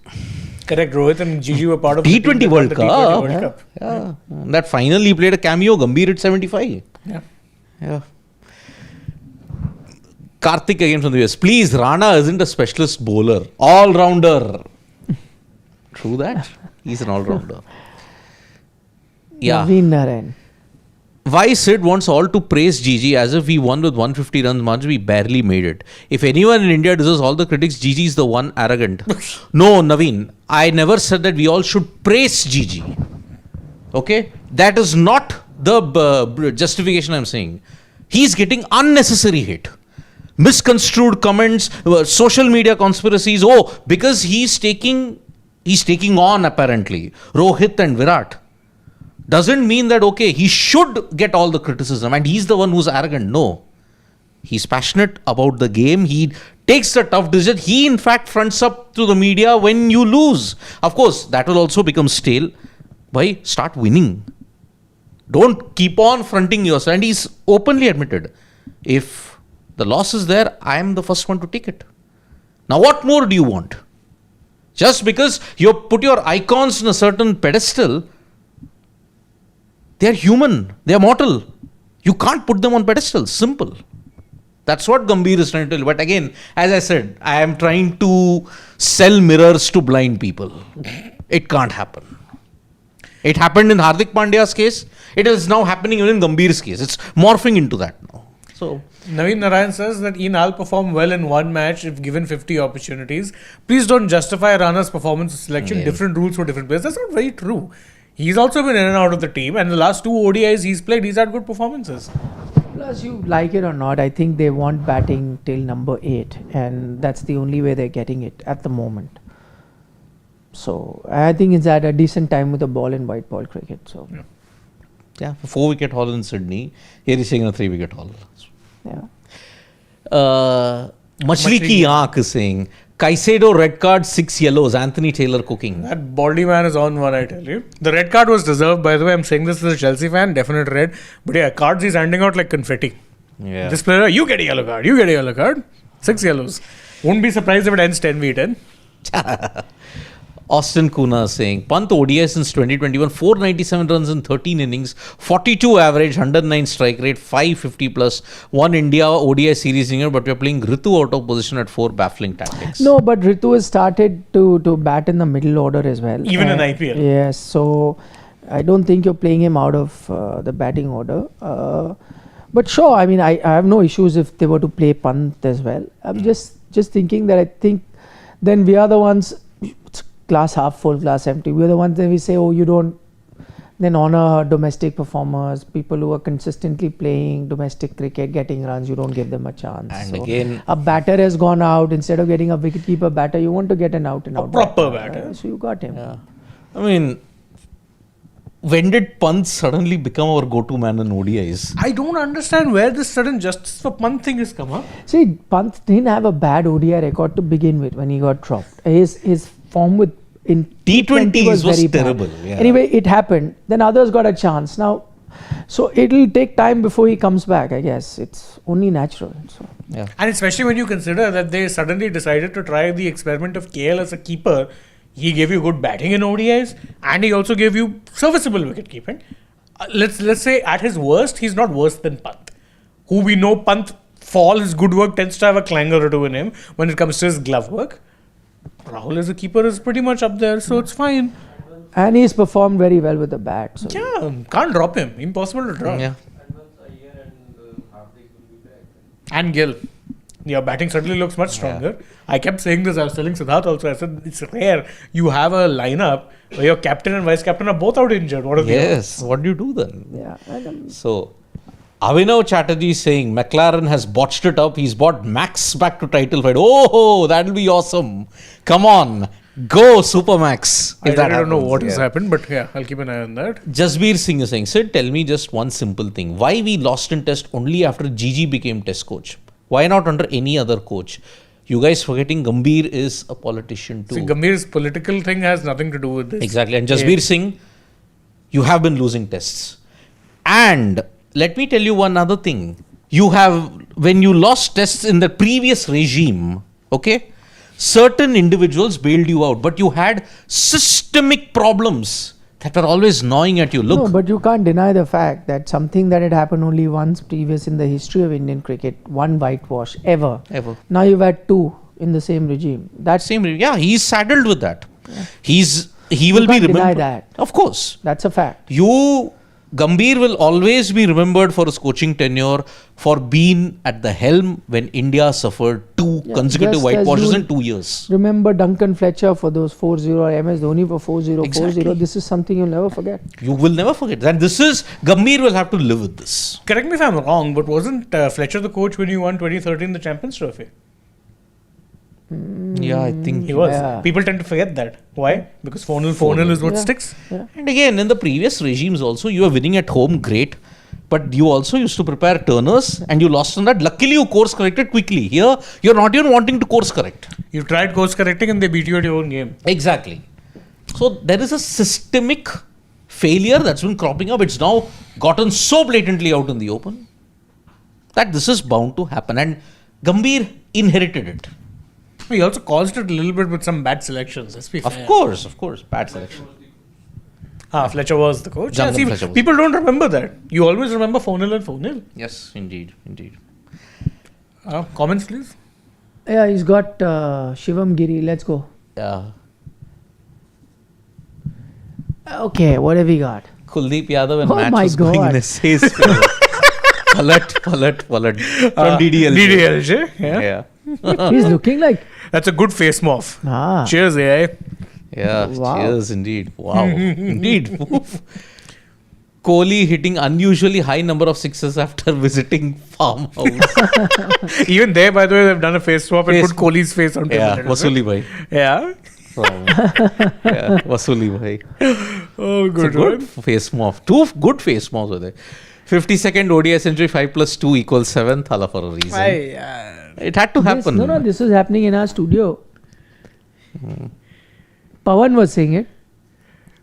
Speaker 3: Correct. Rohit and Gigi were part of
Speaker 2: T20
Speaker 3: the team that
Speaker 2: World
Speaker 3: won the
Speaker 2: Cup.
Speaker 3: T20 World Cup.
Speaker 2: Yeah. That final he played a cameo. Gambhir at 75.
Speaker 3: Yeah.
Speaker 2: Yeah. Karthik again from the US. Please, Rana isn't a specialist bowler. All-rounder. True that. He's an all-rounder. Yeah.
Speaker 1: Naveen Narayan.
Speaker 2: why Sid wants all to praise Gigi as if we won with 150 runs much, we barely made it. If anyone in India deserves all the critics, Gigi is the one arrogant. No, Naveen, I never said that we all should praise Gigi. Okay? That is not the justification I'm saying. He's getting unnecessary hate. Misconstrued comments, social media conspiracies. Oh, because he's taking on apparently Rohit and Virat. Doesn't mean that, okay, he should get all the criticism and he's the one who's arrogant. No. He's passionate about the game. He takes the tough decision. He, in fact, fronts up to the media when you lose. Of course, that will also become stale. Why? Start winning. Don't keep on fronting yourself. And he's openly admitted, if the loss is there, I am the first one to take it. Now, what more do you want? Just because you put your icons in a certain pedestal, they are human. They are mortal. You can't put them on pedestals. Simple. That's what Gambhir is trying to tell. But again, as I said, I am trying to sell mirrors to blind people. It can't happen. It happened in Hardik Pandya's case. It is now happening even in Gambhir's case. It's morphing into that now. So
Speaker 3: Naveen Narayan says that I'll perform well in one match if given 50 opportunities. Please don't justify Rana's performance selection.
Speaker 2: Yeah.
Speaker 3: Different rules for different players. That's not very true. He's also been in and out of the team, and the last 2 ODIs he's played, he's had good performances.
Speaker 1: Plus, you like it or not, I think they want batting till number 8, and that's the only way they're getting it at the moment. So I think it's at a decent time with the ball in white ball cricket. So
Speaker 2: yeah, 4-wicket haul in Sydney. Here he's saying a 3-wicket haul.
Speaker 1: yeah.
Speaker 2: Machli ki aankh is saying, Caicedo red card, 6 yellows, Anthony Taylor cooking.
Speaker 3: That baldy man is on one, I tell you. The red card was deserved, by the way. I'm saying this as a Chelsea fan, definite red. But yeah, cards he's handing out like confetti.
Speaker 2: Yeah.
Speaker 3: This player, you get a yellow card, you get a yellow card. 6 yellows. Won't be surprised if it ends 10v10.
Speaker 2: Austin Kuna saying, Pant ODI since 2021, 497 runs in 13 innings, 42 average, 109 strike rate, 550 plus, 1 India ODI series winger, but we're playing Ritu out of position at 4, baffling tactics.
Speaker 1: No, but Ritu has started to bat in the middle order as well.
Speaker 3: Even in IPL.
Speaker 1: Yes, so I don't think you're playing him out of the batting order. But sure, I mean, I have no issues if they were to play Pant as well. I'm just thinking that I think then we are the ones, glass half full, glass empty. We're the ones that we say, oh, you don't then honor domestic performers, people who are consistently playing domestic cricket, getting runs, you don't give them a chance.
Speaker 2: And
Speaker 1: so
Speaker 2: again,
Speaker 1: a batter has gone out. Instead of getting a wicketkeeper batter, you want to get an out and out.
Speaker 3: Proper batter.
Speaker 1: So you got him.
Speaker 2: yeah. I mean, when did Pant suddenly become our go-to man in ODIs?
Speaker 3: I don't understand where this sudden justice for Pant thing has come up.
Speaker 1: See, Pant didn't have a bad ODI record to begin with when he got dropped. His form in
Speaker 2: T20s was
Speaker 1: very
Speaker 2: terrible.
Speaker 1: bad.
Speaker 2: Yeah.
Speaker 1: Anyway, it happened. Then others got a chance. Now, so it'll take time before he comes back, I guess. It's only natural. So.
Speaker 2: Yeah.
Speaker 3: And especially when you consider that they suddenly decided to try the experiment of KL as a keeper. He gave you good batting in ODIs and he also gave you serviceable wicket keeping. Let's say at his worst, he's not worse than Pant. Who we know Pant, for all his good work, tends to have a clangor or two in him when it comes to his glove work. Rahul as a keeper is pretty much up there, so it's fine.
Speaker 1: And he's performed very well with the bat. So.
Speaker 3: Yeah, can't drop him. Impossible to drop.
Speaker 2: Yeah.
Speaker 3: And Gill. Your batting certainly looks much stronger. Yeah. I kept saying this, I was telling Siddharth also, I said it's rare you have a lineup where your captain and vice captain are both out injured. What are
Speaker 2: Yes, what do you do then?
Speaker 1: Yeah.
Speaker 2: So, Avinav Chatterjee is saying McLaren has botched it up. He's brought Max back to title fight. Oh, that'll be awesome. Come on. Go Supermax.
Speaker 3: I don't know what has happened, but yeah, I'll keep an eye on that.
Speaker 2: Jasbir Singh is saying, Sid, tell me just one simple thing. Why we lost in test only after Gigi became test coach? Why not under any other coach? You guys forgetting Gambhir is a politician too.
Speaker 3: See, Gambhir's political thing has nothing to do with this.
Speaker 2: Exactly. And Jasbir Singh, you have been losing tests. And let me tell you one other thing. You have, when you lost tests in the previous regime, okay, certain individuals bailed you out, but you had systemic problems that were always gnawing at you. Look.
Speaker 1: No, but you can't deny the fact that something that had happened only once previous in the history of Indian cricket, one whitewash ever. Now you've had 2 in the same regime.
Speaker 2: Yeah, he's saddled with that. Yeah. He will be remembered.
Speaker 1: Deny that.
Speaker 2: Of course.
Speaker 1: That's a fact.
Speaker 2: You Gambhir will always be remembered for his coaching tenure for being at the helm when India suffered two consecutive
Speaker 1: just as
Speaker 2: whitewashes
Speaker 1: you
Speaker 2: in 2 years.
Speaker 1: Remember Duncan Fletcher for those 4-0, MS Dhoni for 4-0,
Speaker 2: Exactly.
Speaker 1: 4-0. This is something you'll never forget.
Speaker 2: You will never forget. And Gambhir will have to live with this.
Speaker 3: Correct me if I'm wrong, but wasn't Fletcher the coach when you won 2013 the Champions Trophy?
Speaker 2: Yeah, I think
Speaker 3: He was.
Speaker 1: Yeah.
Speaker 3: People tend to forget that. Why? Because 4-0 is what
Speaker 1: Yeah.
Speaker 3: sticks.
Speaker 1: Yeah.
Speaker 2: And again, in the previous regimes also, you were winning at home, great. But you also used to prepare turners and you lost on that. Luckily, you course corrected quickly. Here, you're not even wanting to course correct.
Speaker 3: You tried course correcting and they beat you at your own game.
Speaker 2: Exactly. So there is a systemic failure that's been cropping up. It's now gotten so blatantly out in the open that this is bound to happen. And Gambhir inherited it.
Speaker 3: He also caused it a little bit with some bad selections. Let's be fair.
Speaker 2: Of course. Bad selection.
Speaker 3: Fletcher was the coach.
Speaker 2: Jansen
Speaker 3: See,
Speaker 2: Fletcher was
Speaker 3: people don't remember that. You always remember 4-0 and 4-0.
Speaker 2: Yes, indeed.
Speaker 3: Comments, please.
Speaker 1: Yeah, he's got Shivam Giri. Let's go.
Speaker 2: Yeah.
Speaker 1: Okay, what have we got?
Speaker 2: Kuldeep Yadav and
Speaker 1: Oh
Speaker 2: Match
Speaker 1: my
Speaker 2: was going
Speaker 1: God.
Speaker 2: in his favor. Palat. From DDL.
Speaker 3: DDLJ. Yeah.
Speaker 2: Yeah.
Speaker 1: He's looking like.
Speaker 3: That's a good face morph.
Speaker 1: Ah.
Speaker 3: Cheers, AI.
Speaker 2: Yeah,
Speaker 1: Wow.
Speaker 2: cheers indeed. Wow. Indeed. Kohli hitting unusually high number of sixes after visiting farmhouse.
Speaker 3: Even there, by the way, they've done a face swap and
Speaker 2: Face-
Speaker 3: put Kohli's face on
Speaker 2: Yeah,
Speaker 3: it.
Speaker 2: Vasuli bhai.
Speaker 3: Yeah.
Speaker 2: Yeah, Vasuli bhai.
Speaker 3: Oh,
Speaker 2: It's a
Speaker 3: good.
Speaker 2: good
Speaker 3: One.
Speaker 2: face morph. Two good face morphs were there. 52nd ODI century, 5 plus 2 equals 7. Thala for a reason. It had to happen.
Speaker 1: No, this was happening in our studio. Pawan was saying it.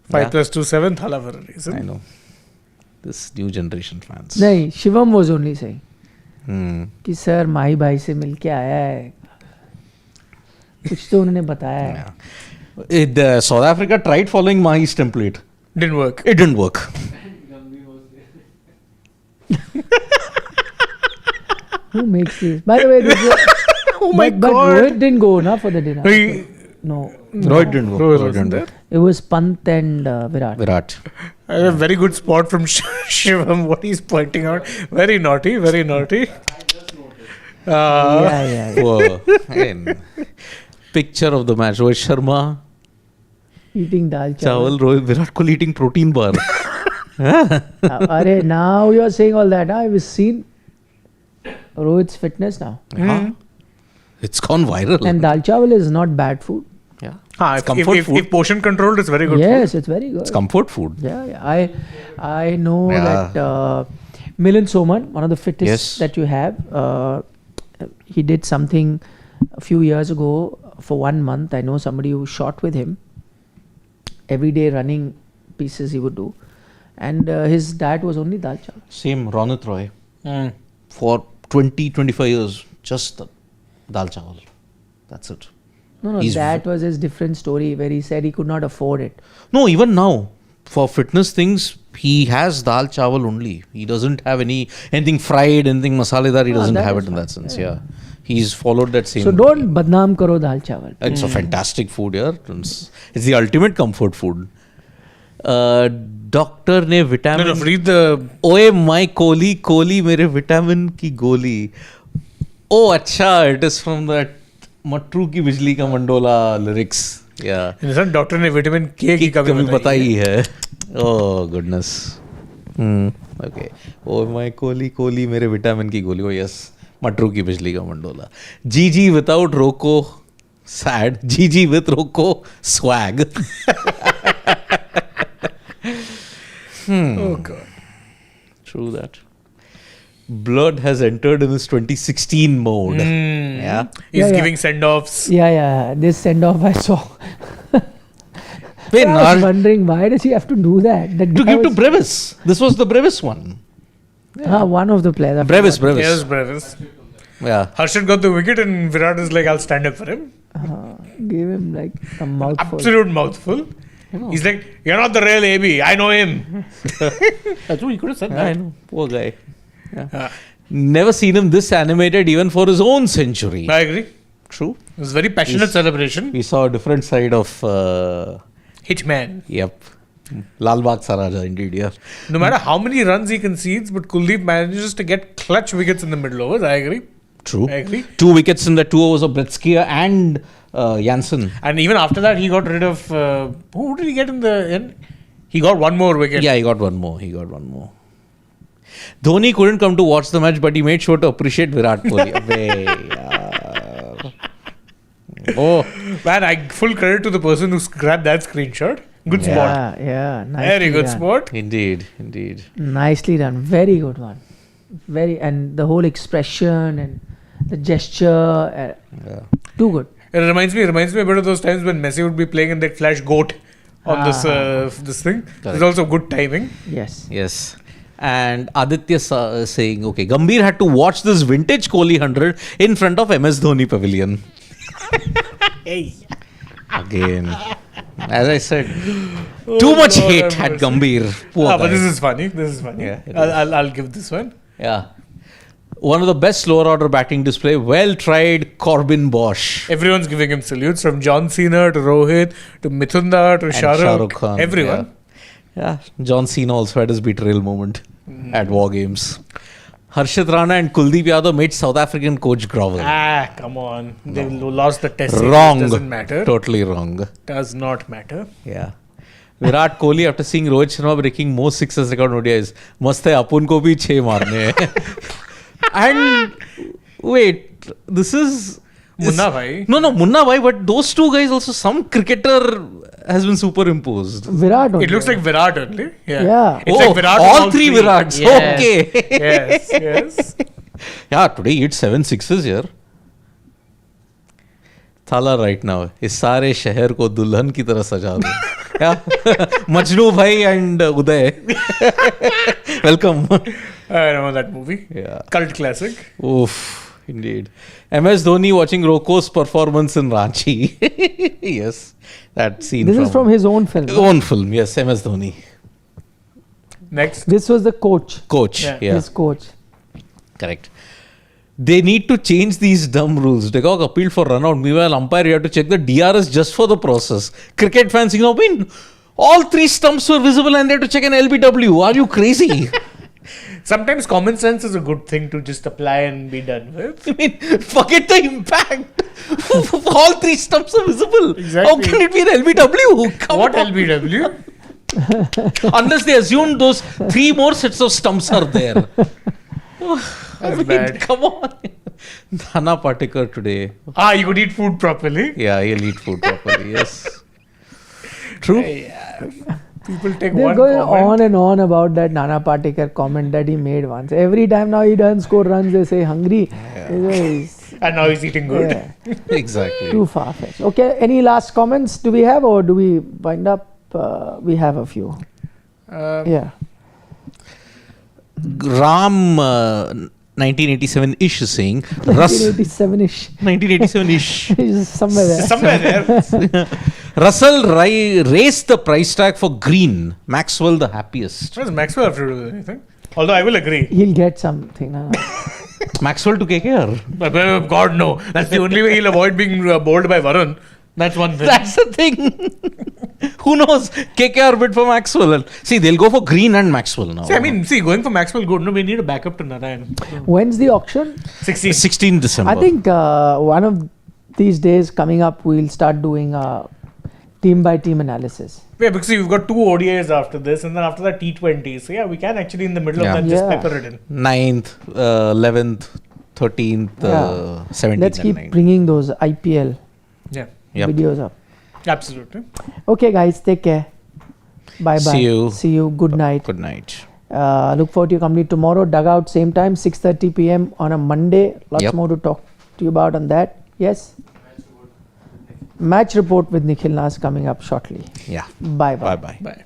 Speaker 3: 5
Speaker 2: Yeah.
Speaker 3: plus 2, 7. Thala for a reason.
Speaker 2: I know. This new generation fans.
Speaker 1: नहीं, Shivam was only saying
Speaker 2: Hmm.
Speaker 1: कि sir माही भाई से मिलके आया है. कुछ तो उन्होंने बताया है.
Speaker 2: Yeah. South Africa tried following Mahi's template.
Speaker 3: Didn't work.
Speaker 2: It didn't work.
Speaker 1: Who makes this? By the way,
Speaker 3: Oh my
Speaker 1: but
Speaker 3: God.
Speaker 1: Rohit didn't go na for the dinner. No,
Speaker 2: Rohit didn't go.
Speaker 3: Rohit
Speaker 2: Rohit
Speaker 3: wasn't
Speaker 2: didn't
Speaker 3: there.
Speaker 2: go.
Speaker 1: it was Pant and Virat.
Speaker 2: Virat.
Speaker 3: A very good spot from Shivam, what he's pointing out. Very naughty, very naughty.
Speaker 1: Yeah.
Speaker 2: Whoa. Again, picture of the match. Rohit Sharma,
Speaker 1: Eating dal
Speaker 2: Chawal,
Speaker 1: chawal.
Speaker 2: Virat Kohli eating protein bar.
Speaker 1: Arey, now you're saying all that. I've seen Rohit's fitness now.
Speaker 2: Huh? It's gone viral.
Speaker 1: And dal chawal is not bad food.
Speaker 2: Yeah.
Speaker 3: If,
Speaker 2: comfort
Speaker 3: if,
Speaker 2: food.
Speaker 3: if portion controlled, it's very good.
Speaker 1: Yes, it's very good.
Speaker 2: It's comfort food.
Speaker 1: Yeah. I know
Speaker 2: Yeah.
Speaker 1: that Milan Soman, one of the fittest
Speaker 2: Yes.
Speaker 1: that you have, he did something a few years ago for 1 month. I know somebody who shot with him. Every day running pieces he would do. And his diet was only dal chawal.
Speaker 2: Same Ronit Roy.
Speaker 3: Mm.
Speaker 2: For 20-25 years, just dal chawal. That's it.
Speaker 1: No,
Speaker 2: He's
Speaker 1: that was his different story where he said he could not afford it.
Speaker 2: No, even now, for fitness things, he has dal chawal only. He doesn't have anything fried, anything masaledar. He doesn't
Speaker 1: that
Speaker 2: have
Speaker 1: is
Speaker 2: it in that
Speaker 1: fine.
Speaker 2: sense. Yeah. He's followed that same.
Speaker 1: So don't badnaam karo dal chawal.
Speaker 2: It's a fantastic food, yeah. It's the ultimate comfort food. Doctor ने
Speaker 3: No,
Speaker 2: vitamin
Speaker 3: read the.
Speaker 2: ओए my कोली मेरे vitamin की गोली oh अच्छा it is from that Matru ki Bijlee ka Mandola lyrics या
Speaker 3: doctor ने vitamin K की
Speaker 2: कभी बताई है oh goodness okay oh my कोली मेरे विटामिन की गोली ओ यस मटरू की बिजली का मंडोला जी विदाउट रोको सैड जी विथ रोको swag
Speaker 3: Oh God.
Speaker 2: True that. Blood has entered in his 2016 mode. Yeah.
Speaker 3: He's
Speaker 1: Yeah.
Speaker 3: giving send-offs.
Speaker 1: Yeah. This send off I saw.
Speaker 2: Wait,
Speaker 1: I was wondering why does he have to do that? That
Speaker 2: to
Speaker 1: guy
Speaker 2: give to
Speaker 1: was-
Speaker 2: Brevis. This was the Brevis one.
Speaker 1: one of the players. I
Speaker 2: Brevis.
Speaker 3: Yes, Brevis.
Speaker 2: Yeah.
Speaker 3: Harshit got the wicket and Virat is like, I'll stand up for him.
Speaker 1: forgot. Gave him like a mouthful.
Speaker 3: Absolute mouthful. He's like, you're not the real AB. I know him. That's what he could have said
Speaker 2: I
Speaker 3: that.
Speaker 2: know. Poor guy. Yeah. Never seen him this animated even for his own century.
Speaker 3: I agree.
Speaker 2: True.
Speaker 3: It was very passionate celebration.
Speaker 2: We saw a different side of.
Speaker 3: Hitchman.
Speaker 2: Yep. Lal Bagh Saraja, indeed, yeah.
Speaker 3: No matter how many runs he concedes, but Kuldeep manages to get clutch wickets in the middle overs. I agree.
Speaker 2: True.
Speaker 3: I agree.
Speaker 2: 2 wickets in the 2 overs of Bretzkee and Jansen.
Speaker 3: And even after that, he got rid of... who did he get in the end? He got one more wicket.
Speaker 2: Yeah, he got one more. Dhoni couldn't come to watch the match, but he made sure to appreciate Virat Kohli. Oh,
Speaker 3: Man, full credit to the person who grabbed that screenshot. Good spot.
Speaker 1: Yeah,
Speaker 3: Very good
Speaker 1: done.
Speaker 3: spot.
Speaker 2: indeed.
Speaker 1: Nicely done. Very good one. And the whole expression and the gesture, too good.
Speaker 3: It reminds me a bit of those times when Messi would be playing in that flash goat on this thing. There's also good timing.
Speaker 1: Yes.
Speaker 2: And Aditya saying, okay, Gambhir had to watch this vintage Kohli 100 in front of MS Dhoni Pavilion.
Speaker 3: Hey.
Speaker 2: Again. As I said, too much hate at Gambhir. Poor guy.
Speaker 3: But this is funny.
Speaker 2: Yeah, it
Speaker 3: I'll give this one.
Speaker 2: Yeah. One of the best lower order batting display. Well tried, Corbin Bosch.
Speaker 3: Everyone's giving him salutes from John Cena to Rohit to Mithunda to Shah Rukh
Speaker 2: Khan.
Speaker 3: Everyone.
Speaker 2: Yeah. John Cena also had his betrayal moment at War Games. Harshit Rana and Kuldeep Yadav made South African coach grovel.
Speaker 3: Come on. They lost the test.
Speaker 2: Wrong.
Speaker 3: Doesn't matter.
Speaker 2: Totally wrong.
Speaker 3: Does not matter.
Speaker 2: Yeah. Virat Kohli, after seeing Rohit Sharma breaking most sixes record ODIs, must hai apun ko bhi 6 marne hai. And wait, this is
Speaker 3: Munna bhai.
Speaker 2: No, Munna bhai, but those two guys also, some cricketer has been superimposed.
Speaker 1: Virat only.
Speaker 3: It looks like Virat only.
Speaker 1: Yeah.
Speaker 3: It's like Virat
Speaker 2: all three Virats.
Speaker 1: Yes.
Speaker 2: Okay.
Speaker 3: Yes.
Speaker 2: Yeah, today he hit 7 sixes here. Thala right now. इस सारे शहर को दुल्हन की तरह सजा दो. Yeah. Majnu bhai and Uday. Welcome.
Speaker 3: I know that movie.
Speaker 2: Yeah.
Speaker 3: Cult classic.
Speaker 2: Oof, indeed. MS Dhoni watching Rocco's performance in Ranchi. Yes, that scene.
Speaker 1: This is from his own film.
Speaker 2: Own film, yes, MS Dhoni.
Speaker 3: Next.
Speaker 1: This was the coach.
Speaker 2: Coach,
Speaker 3: Yeah.
Speaker 2: yeah.
Speaker 1: His coach.
Speaker 2: Correct. They need to change these dumb rules. De Kock appealed for run out. Meanwhile, umpire, you have to check the DRS just for the process. Cricket fans, all 3 stumps were visible and they have to check an LBW. Are you crazy?
Speaker 3: Sometimes common sense is a good thing to just apply and be done with.
Speaker 2: Forget the impact. All 3 stumps are visible.
Speaker 3: Exactly.
Speaker 2: How can it be an LBW? Come
Speaker 3: What
Speaker 2: on.
Speaker 3: LBW?
Speaker 2: Unless they assumed those 3 more sets of stumps are there.
Speaker 3: That's bad.
Speaker 2: Come on. Nana Patekar today.
Speaker 3: You could eat food properly.
Speaker 2: Yeah, he'll eat food properly. Yes. True.
Speaker 3: Yeah. People take
Speaker 1: They're
Speaker 3: one
Speaker 1: going
Speaker 3: comment.
Speaker 1: on and on about that Nana Patekar comment that he made once. Every time now he doesn't score runs, they say hungry.
Speaker 3: And now he's eating good.
Speaker 1: Yeah,
Speaker 2: Exactly.
Speaker 1: too far-fetched. Okay, any last comments do we have or do we wind up? We have a few. Yeah.
Speaker 2: Ram 1987-ish is saying
Speaker 1: 1987-ish.
Speaker 2: 1987-ish.
Speaker 1: Somewhere there.
Speaker 3: Somewhere there.
Speaker 2: Russell raised the price tag for Green. Maxwell the happiest.
Speaker 3: What does Maxwell have to do with anything? Although I will agree.
Speaker 1: He'll get something. No.
Speaker 2: Maxwell to KKR.
Speaker 3: But, God, no. That's the only way he'll avoid being bowled by Varun. That's one thing.
Speaker 2: That's the thing. Who knows? KKR bid for Maxwell. See, they'll go for Green and Maxwell now.
Speaker 3: Going for Maxwell good. No, we need a backup to Narayan.
Speaker 1: When's the auction?
Speaker 2: 16 December.
Speaker 1: I think one of these days coming up, we'll start doing team-by-team analysis.
Speaker 3: Yeah, because we've got 2 ODIs after this, and then after that T20. So yeah, we can actually in the middle of that just pepper it in.
Speaker 2: 9th, 11th, 13th, 17th.
Speaker 1: Let's keep
Speaker 2: and 9th.
Speaker 1: bringing those IPL
Speaker 2: Yep.
Speaker 1: videos up.
Speaker 3: Absolutely.
Speaker 1: Okay, guys, take care. Bye-bye.
Speaker 2: See you.
Speaker 1: Good night.
Speaker 2: Good night.
Speaker 1: Look forward to your company tomorrow. Dugout, same time, 6:30 p.m. on a Monday. Lots more to talk to you about on that. Yes? Match report with Nikhil Nas coming up shortly.
Speaker 2: Yeah.
Speaker 1: Bye-bye.
Speaker 2: Bye-bye.
Speaker 3: Bye.